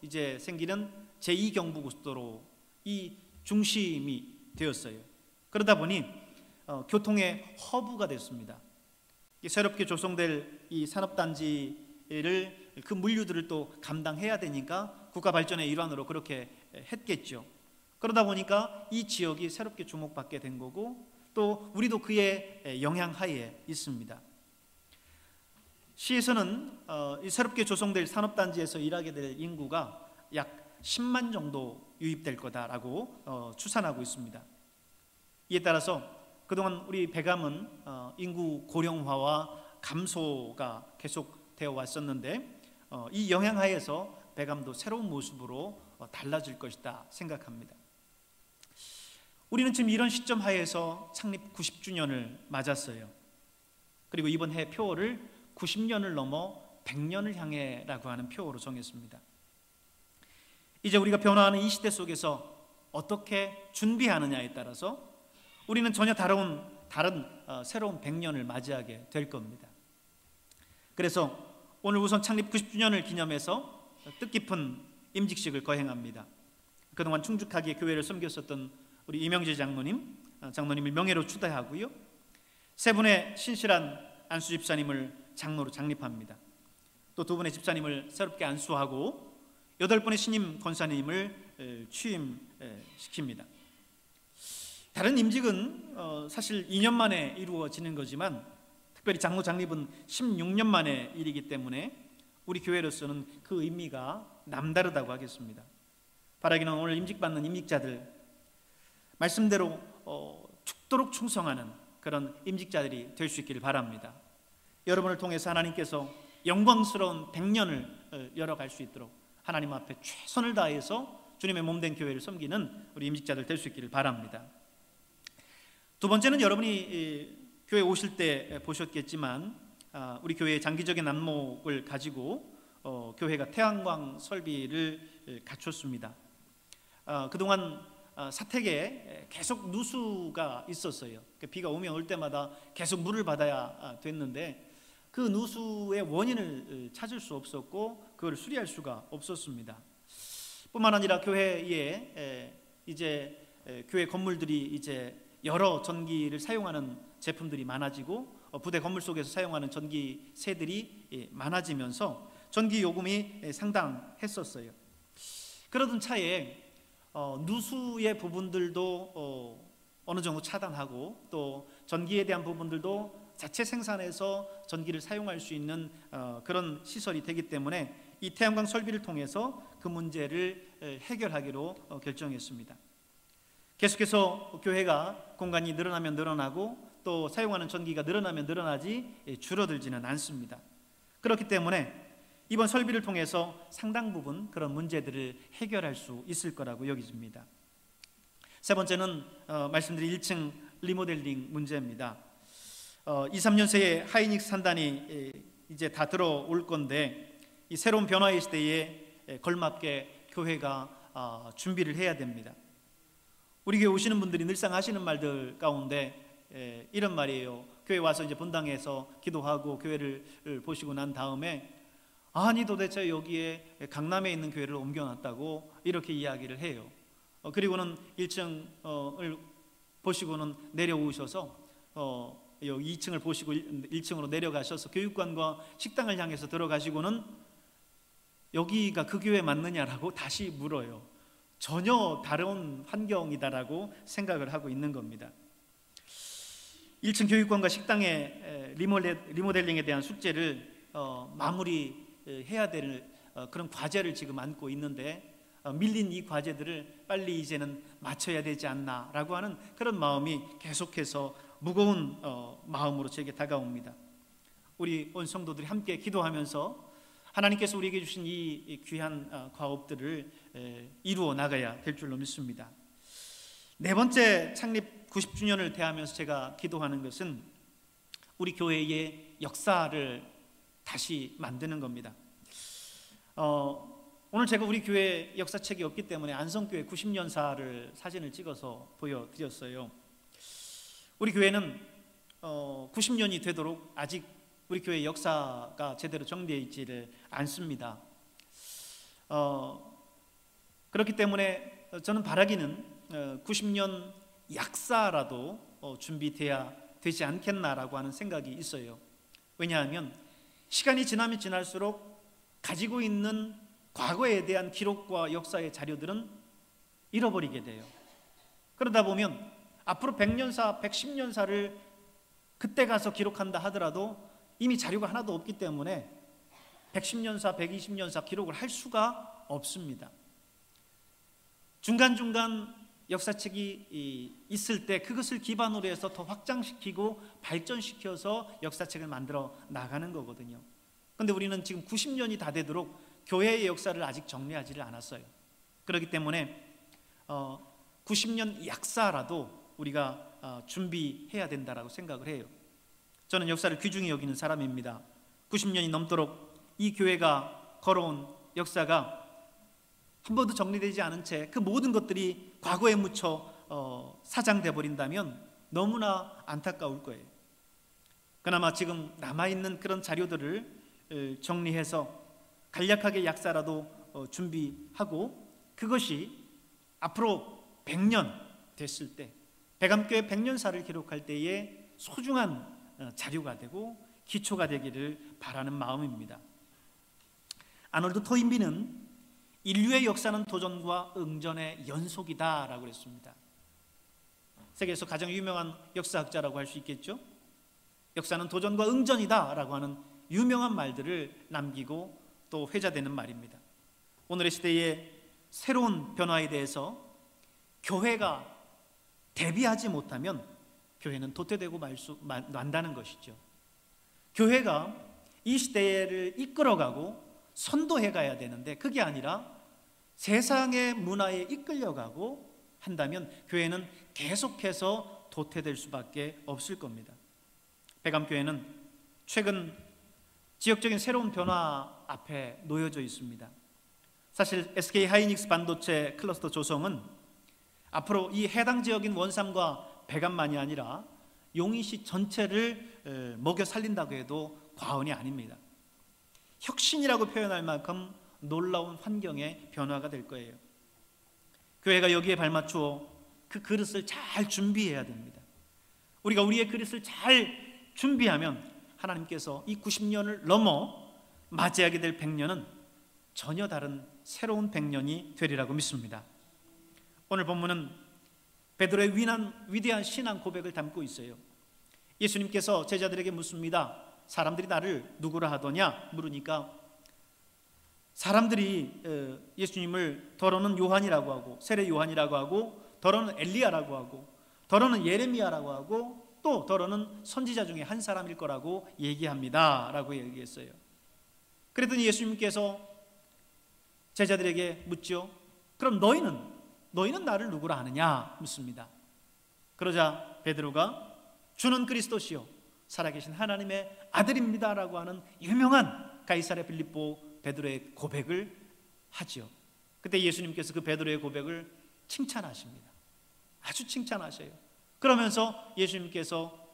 이제 생기는 제2경부고속도로 이 중심이 되었어요. 그러다 보니 교통의 허브가 됐습니다. 새롭게 조성될 이 산업단지를 그 물류들을 또 감당해야 되니까 국가 발전의 일환으로 그렇게 했겠죠. 그러다 보니까 이 지역이 새롭게 주목받게 된 거고, 또 우리도 그의 영향하에 있습니다. 시에서는 이 새롭게 조성될 산업단지에서 일하게 될 인구가 약 10만 정도 유입될 거다라고 추산하고 있습니다. 이에 따라서 그동안 우리 백암은 인구 고령화와 감소가 계속되어 왔었는데, 이 영향하에서 백암도 새로운 모습으로 달라질 것이다 생각합니다. 우리는 지금 이런 시점 하에서 창립 90주년을 맞았어요. 그리고 이번 해 표어를 90년을 넘어 100년을 향해라고 하는 표어로 정했습니다. 이제 우리가 변화하는 이 시대 속에서 어떻게 준비하느냐에 따라서 우리는 전혀 다른 새로운 100년을 맞이하게 될 겁니다. 그래서 오늘 우선 창립 90주년을 기념해서 뜻깊은 임직식을 거행합니다. 그동안 충직하게 교회를 섬겼었던 우리 이명재 장로님을 명예로 추대하고요, 3분의 신실한 안수 집사님을 장로로 장립합니다. 또 2분의 집사님을 새롭게 안수하고 8분의 신임 권사님을 취임시킵니다. 다른 임직은 사실 2년 만에 이루어지는 거지만 특별히 장로 장립은 16년 만의 일이기 때문에 우리 교회로서는 그 의미가 남다르다고 하겠습니다. 바라기는 오늘 임직받는 임직자들 말씀대로 죽도록 충성하는 그런 임직자들이 될 수 있기를 바랍니다. 여러분을 통해서 하나님께서 영광스러운 100년을 열어갈 수 있도록 하나님 앞에 최선을 다해서 주님의 몸된 교회를 섬기는 우리 임직자들 될 수 있기를 바랍니다. 두 번째는 여러분이 교회 오실 때 보셨겠지만 우리 교회의 장기적인 안목을 가지고 교회가 태양광 설비를 갖췄습니다. 그동안 사택에 계속 누수가 있었어요. 비가 오면 올 때마다 계속 물을 받아야 됐는데 그 누수의 원인을 찾을 수 없었고 그걸 수리할 수가 없었습니다. 뿐만 아니라 교회에 이제 교회 건물들이 이제 여러 전기를 사용하는 제품들이 많아지고 부대 건물 속에서 사용하는 전기세들이 많아지면서 전기 요금이 상당했었어요. 그러던 차에 누수의 부분들도 어느 정도 차단하고 또 전기에 대한 부분들도 자체 생산해서 전기를 사용할 수 있는 그런 시설이 되기 때문에 이 태양광 설비를 통해서 그 문제를 해결하기로 결정했습니다. 계속해서 교회가 공간이 늘어나면 늘어나고 또 사용하는 전기가 늘어나면 늘어나지 줄어들지는 않습니다. 그렇기 때문에 이번 설비를 통해서 상당 부분 그런 문제들을 해결할 수 있을 거라고 여겨집니다. 세 번째는 말씀드린 1층 리모델링 문제입니다. 2, 3년 새에 하이닉스 산단이 이제 다 들어올 건데 이 새로운 변화의 시대에 걸맞게 교회가 준비를 해야 됩니다. 우리 교회 오시는 분들이 늘상 하시는 말들 가운데 이런 말이에요. 교회 와서 이제 본당에서 기도하고 교회를 보시고 난 다음에 아니 도대체 여기에 강남에 있는 교회를 옮겨놨다고 이렇게 이야기를 해요. 그리고는 1층을 보시고는 내려오셔서 2층을 보시고 1층으로 내려가셔서 교육관과 식당을 향해서 들어가시고는 여기가 그 교회 맞느냐라고 다시 물어요. 전혀 다른 환경이다라고 생각을 하고 있는 겁니다. 1층 교육관과 식당의 리모델링에 대한 숙제를 마무리해야 될 그런 과제를 지금 안고 있는데 밀린 이 과제들을 빨리 이제는 마쳐야 되지 않나라고 하는 그런 마음이 계속해서 무거운 마음으로 제게 다가옵니다. 우리 온 성도들이 함께 기도하면서 하나님께서 우리에게 주신 이 귀한 과업들을 이루어 나가야 될 줄로 믿습니다. 네 번째 창립 90주년을 대하면서 제가 기도하는 것은 우리 교회의 역사를 다시 만드는 겁니다. 오늘 제가 우리 교회 역사책이 없기 때문에 안성교회 90년사를 사진을 찍어서 보여드렸어요. 우리 교회는 90년이 되도록 아직 우리 교회 역사가 제대로 정리되어 있지를 않습니다. 그렇기 때문에 저는 바라기는 90년 약사라도 준비돼야 되지 않겠나라고 하는 생각이 있어요. 왜냐하면 시간이 지나면 지날수록 가지고 있는 과거에 대한 기록과 역사의 자료들은 잃어버리게 돼요. 그러다 보면 앞으로 100년사, 110년사를 그때 가서 기록한다 하더라도 이미 자료가 하나도 없기 때문에 110년사, 120년사 기록을 할 수가 없습니다. 중간중간 역사책이 있을 때 그것을 기반으로 해서 더 확장시키고 발전시켜서 역사책을 만들어 나가는 거거든요. 그런데 우리는 지금 90년이 다 되도록 교회의 역사를 아직 정리하지를 않았어요. 그렇기 때문에 90년 약사라도 우리가 준비해야 된다라고 생각을 해요. 저는 역사를 귀중히 여기는 사람입니다. 90년이 넘도록 이 교회가 걸어온 역사가 한 번도 정리되지 않은 채 그 모든 것들이 과거에 묻혀 사장돼 버린다면 너무나 안타까울 거예요. 그나마 지금 남아있는 그런 자료들을 정리해서 간략하게 약사라도 준비하고 그것이 앞으로 100년 됐을 때 백암교회 100년사를 기록할 때에 소중한 자료가 되고 기초가 되기를 바라는 마음입니다. 아놀드 토인비는 인류의 역사는 도전과 응전의 연속이다라고 했습니다. 세계에서 가장 유명한 역사학자라고 할 수 있겠죠. 역사는 도전과 응전이다라고 하는 유명한 말들을 남기고 또 회자되는 말입니다. 오늘의 시대의 새로운 변화에 대해서 교회가 대비하지 못하면 교회는 도태되고 만다는 것이죠. 교회가 이 시대를 이끌어가고 선도해 가야 되는데 그게 아니라 세상의 문화에 이끌려가고 한다면 교회는 계속해서 도태될 수밖에 없을 겁니다. 백암교회는 최근 지역적인 새로운 변화 앞에 놓여져 있습니다. 사실 SK 하이닉스 반도체 클러스터 조성은 앞으로 이 해당 지역인 원삼과 백암만이 아니라 용인시 전체를 먹여 살린다고 해도 과언이 아닙니다. 혁신이라고 표현할 만큼 놀라운 환경의 변화가 될 거예요. 교회가 여기에 발맞추어 그 그릇을 잘 준비해야 됩니다. 우리가 우리의 그릇을 잘 준비하면 하나님께서 이 90년을 넘어 맞이하게 될 100년은 전혀 다른 새로운 100년이 되리라고 믿습니다. 오늘 본문은 베드로의 위대한 신앙 고백을 담고 있어요. 예수님께서 제자들에게 묻습니다. 사람들이 나를 누구라 하더냐 물으니까 사람들이 예수님을 더러는 요한이라고 하고 세례 요한이라고 하고 더러는 엘리야라고 하고 더러는 예레미야라고 하고 또 더러는 선지자 중에 한 사람일 거라고 얘기합니다 라고 얘기했어요. 그랬더니 예수님께서 제자들에게 묻죠. 그럼 너희는 나를 누구라 하느냐 묻습니다. 그러자 베드로가 주는 그리스도시요 살아계신 하나님의 아들입니다 라고 하는 유명한 가이사랴 빌립보 베드로의 고백을 하죠. 그때 예수님께서 그 베드로의 고백을 칭찬하십니다. 아주 칭찬하셔요. 그러면서 예수님께서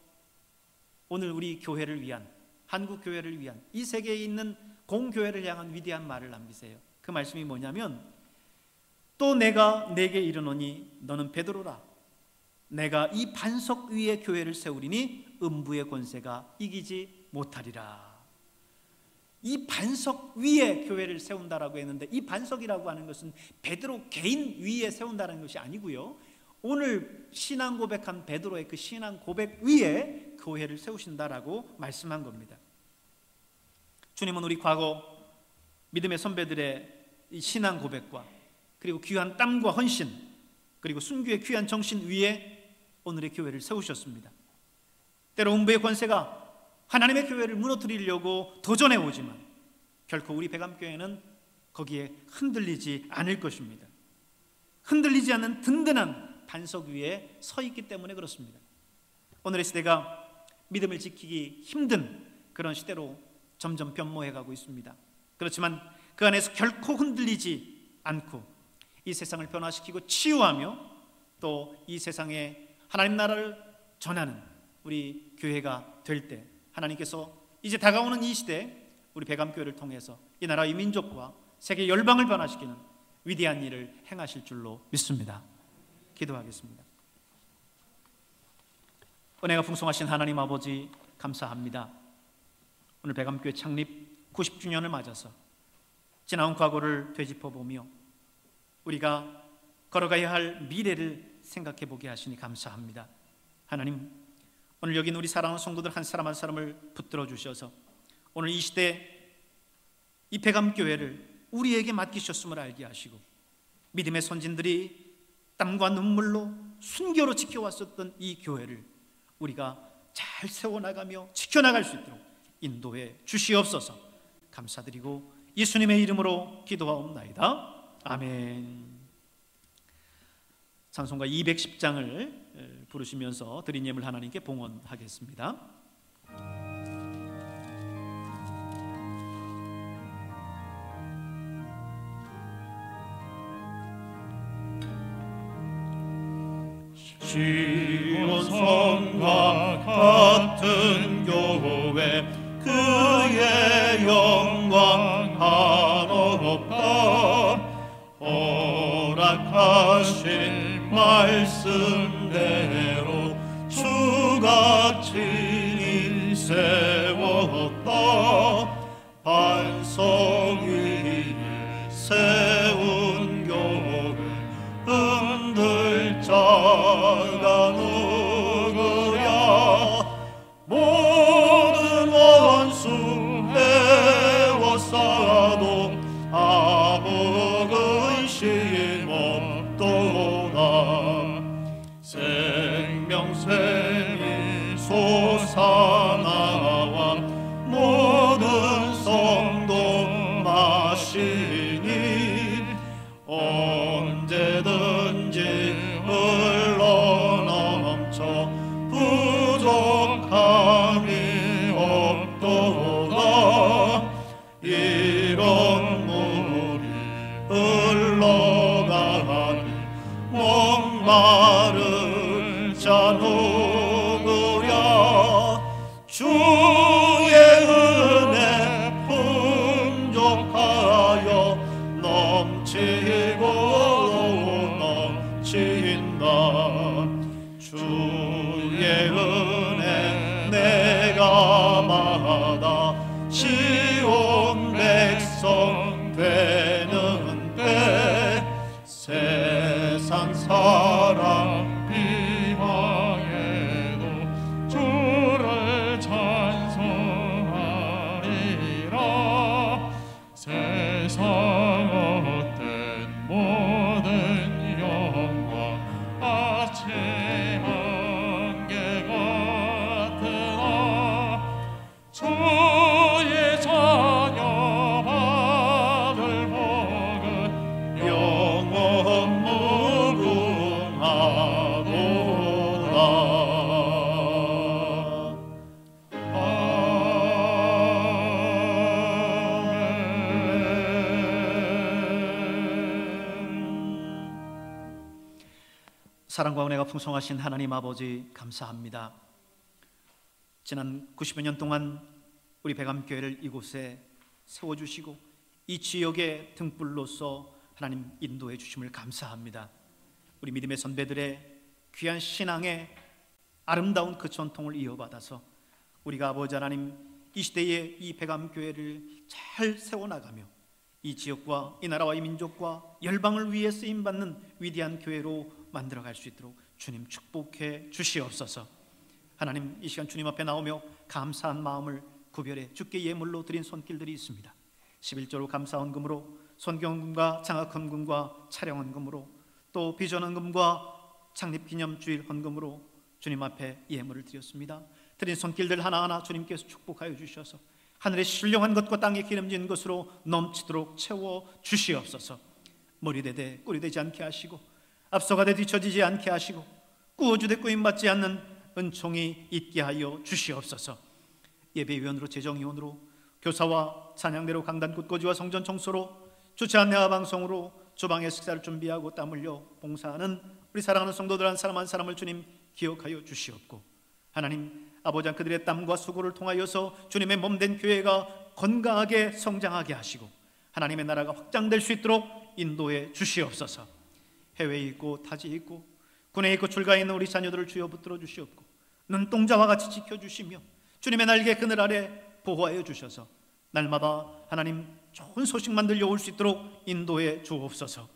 오늘 우리 교회를 위한, 한국 교회를 위한, 이 세계에 있는 공교회를 향한 위대한 말을 남기세요. 그 말씀이 뭐냐면 또 내가 네게 이르노니 너는 베드로라. 내가 이 반석 위에 교회를 세우리니 음부의 권세가 이기지 못하리라. 이 반석 위에 교회를 세운다라고 했는데 이 반석이라고 하는 것은 베드로 개인 위에 세운다는 것이 아니고요. 오늘 신앙 고백한 베드로의 그 신앙 고백 위에 교회를 세우신다라고 말씀한 겁니다. 주님은 우리 과거 믿음의 선배들의 이 신앙 고백과 그리고 귀한 땀과 헌신 그리고 순교의 귀한 정신 위에 오늘의 교회를 세우셨습니다. 때로 음부의 권세가 하나님의 교회를 무너뜨리려고 도전해 오지만 결코 우리 백암교회는 거기에 흔들리지 않을 것입니다. 흔들리지 않는 든든한 반석 위에 서 있기 때문에 그렇습니다. 오늘의 시대가 믿음을 지키기 힘든 그런 시대로 점점 변모해가고 있습니다. 그렇지만 그 안에서 결코 흔들리지 않고 이 세상을 변화시키고 치유하며 또 이 세상에 하나님 나라를 전하는 우리 교회가 될 때 하나님께서 이제 다가오는 이 시대 우리 백암교회를 통해서 이 나라 이 민족과 세계 열방을 변화시키는 위대한 일을 행하실 줄로 믿습니다. 기도하겠습니다. 은혜가 풍성하신 하나님 아버지 감사합니다. 오늘 백암교회 창립 90주년을 맞아서 지나온 과거를 되짚어보며 우리가 걸어가야 할 미래를 생각해 보게 하시니 감사합니다. 하나님, 오늘 여기 우리 사랑하는 성도들 한 사람 한 사람을 붙들어 주셔서 오늘 이 시대 이 백암교회를 우리에게 맡기셨음을 알게 하시고 믿음의 선진들이 땀과 눈물로 순교로 지켜왔었던 이 교회를 우리가 잘 세워나가며 지켜나갈 수 있도록 인도해 주시옵소서. 감사드리고 예수님의 이름으로 기도하옵나이다. 아멘. 찬송가 210장을 부르시면서 드린 예물 하나님께 봉헌하겠습니다. 시온성과 같은 교회 그의 영광 한없다. 허락하신 말씀대로 주가 친히 세웠다. 반석 위에 세운 교회 흔들 자가 누구랴. 모든 원수 해워싸도 아무 목마른 자 누구랴 주의 은혜 풍족하여 넘치고 넘친다 주의 은혜 내가 받아 시온 백성 되는 때 세상 사람 비방해도 주를 찬송하리라 세상 헛된 모든 영광 아침에 안개 같으나 주의 자녀 받을 복은 영원 무궁하도다. 사랑과 은혜가 풍성하신 하나님 아버지 감사합니다. 지난 90여 년 동안 우리 백암교회를 이곳에 세워주시고 이 지역의 등불로서 하나님 인도해 주심을 감사합니다. 우리 믿음의 선배들의 귀한 신앙의 아름다운 그 전통을 이어받아서 우리가 아버지 하나님 이 시대에 이 백암교회를 잘 세워나가며 이 지역과 이 나라와 이 민족과 열방을 위해 쓰임받는 위대한 교회로 만들어갈 수 있도록 주님 축복해 주시옵소서. 하나님 이 시간 주님 앞에 나오며 감사한 마음을 구별해 주께 예물로 드린 손길들이 있습니다. 11조로 감사헌금으로 손경헌금과 장학헌금과 차량헌금으로 또 비전헌금과 창립기념주일 헌금으로 주님 앞에 예물을 드렸습니다. 드린 손길들 하나하나 주님께서 축복하여 주셔서 하늘의 신령한 것과 땅에 기름진 것으로 넘치도록 채워 주시옵소서. 머리되되 꿀이되지 않게 하시고 앞서가되 뒤처지지 않게 하시고 꾸어주되 꾸임받지 않는 은총이 있게 하여 주시옵소서. 예배위원으로 재정위원으로 교사와 찬양대로 강단 꽃꽂이와 성전 청소로 주차 안내와 방송으로 주방의 식사를 준비하고 땀 흘려 봉사하는 우리 사랑하는 성도들 한 사람 한 사람을 주님 기억하여 주시옵고 하나님 아버지 그들의 땀과 수고를 통하여서 주님의 몸된 교회가 건강하게 성장하게 하시고 하나님의 나라가 확장될 수 있도록 인도해 주시옵소서. 해외에 있고 타지에 있고 군에 있고 출가에 있는 우리 자녀들을 주여 붙들어 주시옵고 눈동자와 같이 지켜주시며 주님의 날개 그늘 아래 보호하여 주셔서 날마다 하나님 좋은 소식만 들려올 수 있도록 인도해 주옵소서.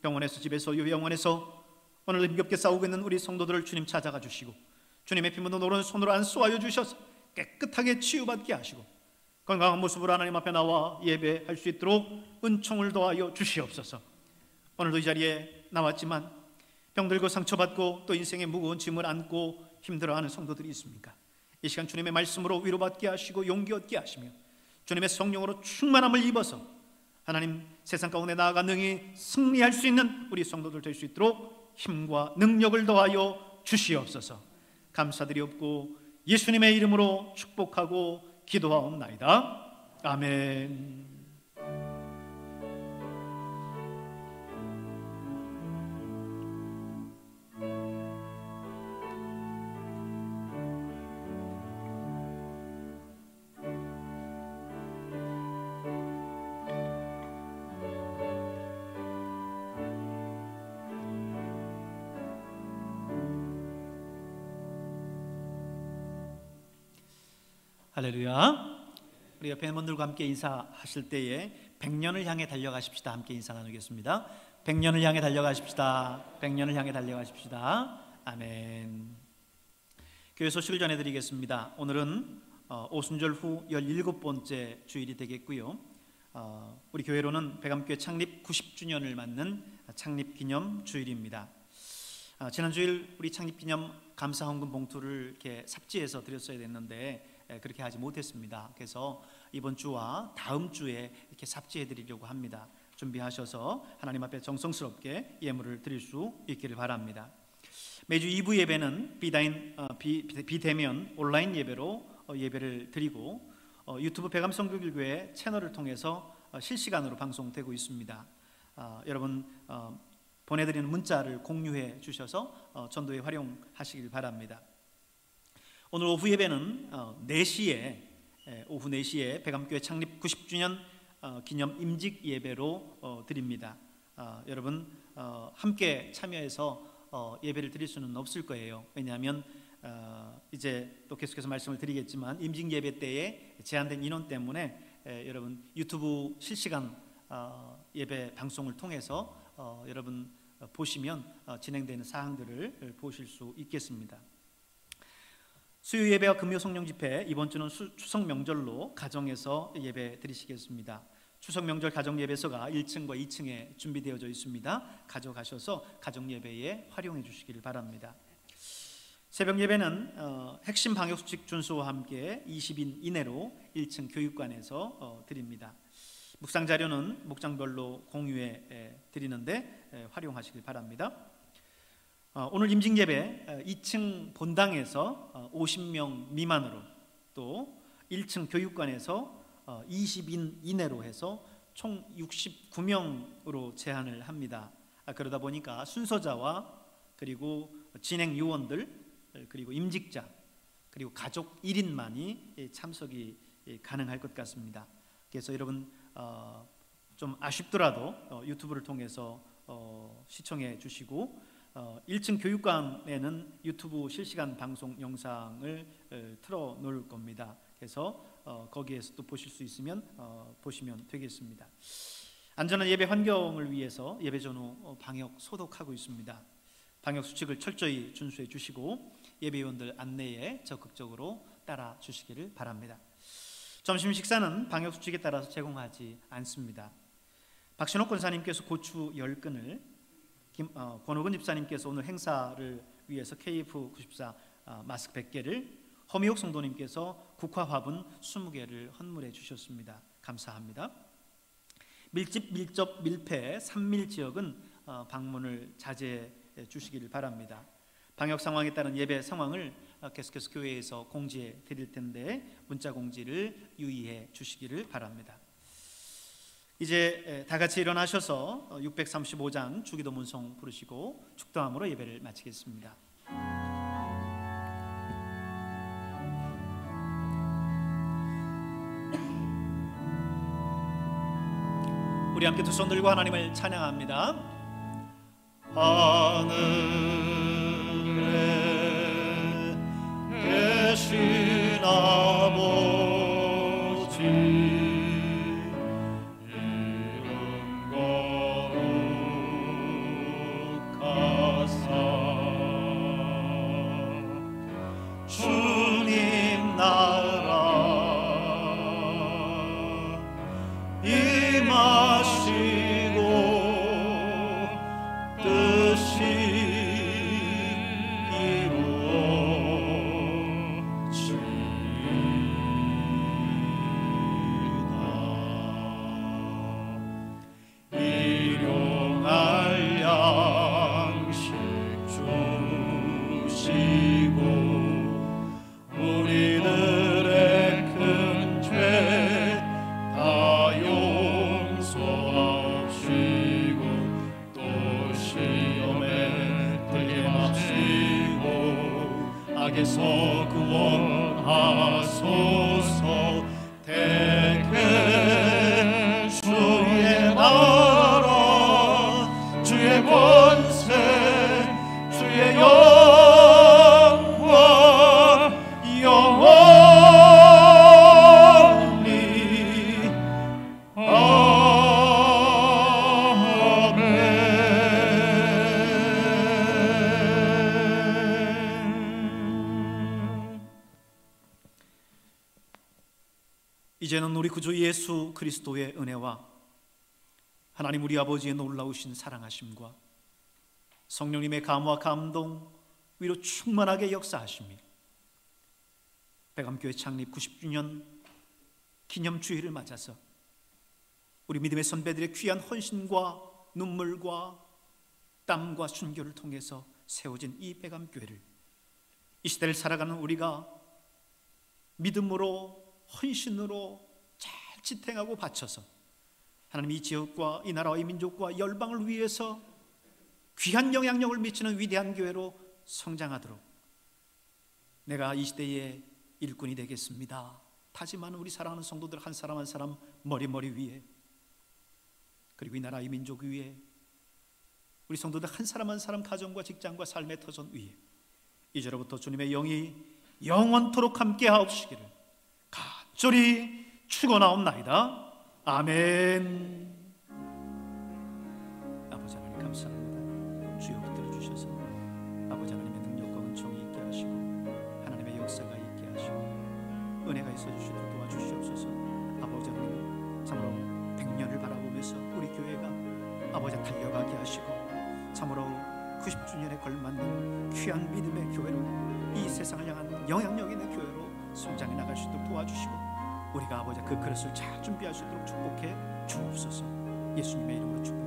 병원에서 집에서 요양원에서 오늘 힘겹게 싸우고 있는 우리 성도들을 주님 찾아가 주시고 주님의 피 묻은 오른손으로 안수하여 주셔서 깨끗하게 치유받게 하시고 건강한 모습으로 하나님 앞에 나와 예배할 수 있도록 은총을 더하여 주시옵소서. 오늘도 이 자리에 나왔지만 병들고 상처받고 또 인생의 무거운 짐을 안고 힘들어하는 성도들이 있습니까? 이 시간 주님의 말씀으로 위로받게 하시고 용기 얻게 하시며 주님의 성령으로 충만함을 입어서 하나님 세상 가운데 나아가 능히 승리할 수 있는 우리 성도들 될 수 있도록 힘과 능력을 더하여 주시옵소서. 감사드리옵고 예수님의 이름으로 축복하고 기도하옵나이다. 아멘. 할렐루야. 우리 옆에 있는 분들과 함께 인사하실 때에 100년을 향해 달려가십시다. 함께 인사 나누겠습니다. 100년을 향해 달려가십시다. 100년을 향해 달려가십시다. 아멘. 교회 소식을 전해드리겠습니다. 오늘은 오순절 후 17번째 주일이 되겠고요. 우리 교회로는 백암교회 창립 90주년을 맞는 창립기념 주일입니다. 지난 주일 우리 창립기념 감사헌금 봉투를 이렇게 삽지해서 드렸어야 됐는데 그렇게 하지 못했습니다. 그래서 이번 주와 다음 주에 이렇게 삽지해 드리려고 합니다. 준비하셔서 하나님 앞에 정성스럽게 예물을 드릴 수 있기를 바랍니다. 매주 2부 예배는 비대면 온라인 예배로 예배를 드리고 유튜브 백암성교길교회 채널을 통해서 실시간으로 방송되고 있습니다. 여러분 보내드리는 문자를 공유해 주셔서 전도에 활용하시길 바랍니다. 오늘 오후 예배는 4시에 오후 4시에 백암교회 창립 90주년 기념 임직 예배로 드립니다. 여러분 함께 참여해서 예배를 드릴 수는 없을 거예요. 왜냐하면 이제 또 계속해서 말씀을 드리겠지만 임직 예배 때에 제한된 인원 때문에 여러분 유튜브 실시간 예배 방송을 통해서 여러분 보시면 진행되는 사항들을 보실 수 있겠습니다. 수요 예배와 금요 성령 집회, 이번 주는 추석 명절로 가정에서 예배 드리시겠습니다. 추석 명절 가정 예배소가 1층과 2층에 준비되어져 있습니다. 가져가셔서 가정 예배에 활용해 주시길 바랍니다. 새벽 예배는 핵심 방역 수칙 준수와 함께 20인 이내로 1층 교육관에서 드립니다. 묵상 자료는 목장별로 공유해 드리는데 활용하시길 바랍니다. 오늘 임직 예배 2층 본당에서 50명 미만으로, 또 1층 교육관에서 20인 이내로 해서 총 69명으로 제한을 합니다. 그러다 보니까 순서자와 그리고 진행 요원들, 그리고 임직자, 그리고 가족 1인만이 참석이 가능할 것 같습니다. 그래서 여러분 좀 아쉽더라도 유튜브를 통해서 시청해 주시고 1층 교육관에는 유튜브 실시간 방송 영상을 틀어 놓을 겁니다. 그래서 거기에서 또 보실 수 있으면 보시면 되겠습니다. 안전한 예배 환경을 위해서 예배 전후 방역 소독하고 있습니다. 방역 수칙을 철저히 준수해 주시고 예배위원들 안내에 적극적으로 따라 주시기를 바랍니다. 점심 식사는 방역 수칙에 따라서 제공하지 않습니다. 박신옥 권사님께서 고추 10근을, 권호근 집사님께서 오늘 행사를 위해서 KF94 마스크 100개를, 허미옥 성도님께서 국화 화분 20개를 헌물해 주셨습니다. 감사합니다. 밀집, 밀접, 밀폐, 3밀 지역은 방문을 자제해 주시기를 바랍니다. 방역 상황에 따른 예배 상황을 계속해서 교회에서 공지해 드릴 텐데 문자 공지를 유의해 주시기를 바랍니다. 이제 다 같이 일어나셔서 635장 주기도 문송 부르시고 축도함으로 예배를 마치겠습니다. 우리 함께 두 손 들고 하나님을 찬양합니다. 하늘에 계신 아버지, 이름 거룩하사 주님 나라 임하시고 악에서 구원하소서. 대개 주의 나라 주의 권세 주의 영광 영원히 아멘. 이제는 우리 구주 예수 그리스도의 은혜와 하나님 우리 아버지의 놀라우신 사랑하심과 성령님의 감화 감동 위로 충만하게 역사하심이 백암교회 창립 90주년 기념주일을 맞아서 우리 믿음의 선배들의 귀한 헌신과 눈물과 땀과 순교를 통해서 세워진 이 백암교회를 이 시대를 살아가는 우리가 믿음으로 헌신으로 잘 지탱하고 바쳐서 하나님 이 지역과 이 나라와 이 민족과 열방을 위해서 귀한 영향력을 미치는 위대한 교회로 성장하도록 내가 이 시대의 일꾼이 되겠습니다. 다짐하는 우리 사랑하는 성도들 한 사람 한 사람 머리 위에, 그리고 이 나라 이 민족 위에, 우리 성도들 한 사람 한 사람 가정과 직장과 삶의 터전 위에 이제로부터 주님의 영이 영원토록 함께 하옵시기를 간절히 축원하옵나이다. 아멘. 아버지 하나님 감사합니다. 주여 붙들어 주셔서 아버지 하나님의 능력과 은총이 있게 하시고 하나님의 역사가 있게 하시고 은혜가 있어 주시도록 도와주시옵소서. 아버지 하나님 참으로 100년을 바라보면서 우리 교회가 아버지 달려가게 하시고 참으로 90주년에 걸맞는 귀한 믿음의 교회로 이 세상을 향한 영향력 있는 교회로 성장해 나갈 수 있도록 도와주시고 우리가 아버지 그 그릇을 잘 준비할 수 있도록 축복해 주옵소서. 예수님의 이름으로 축복합니다.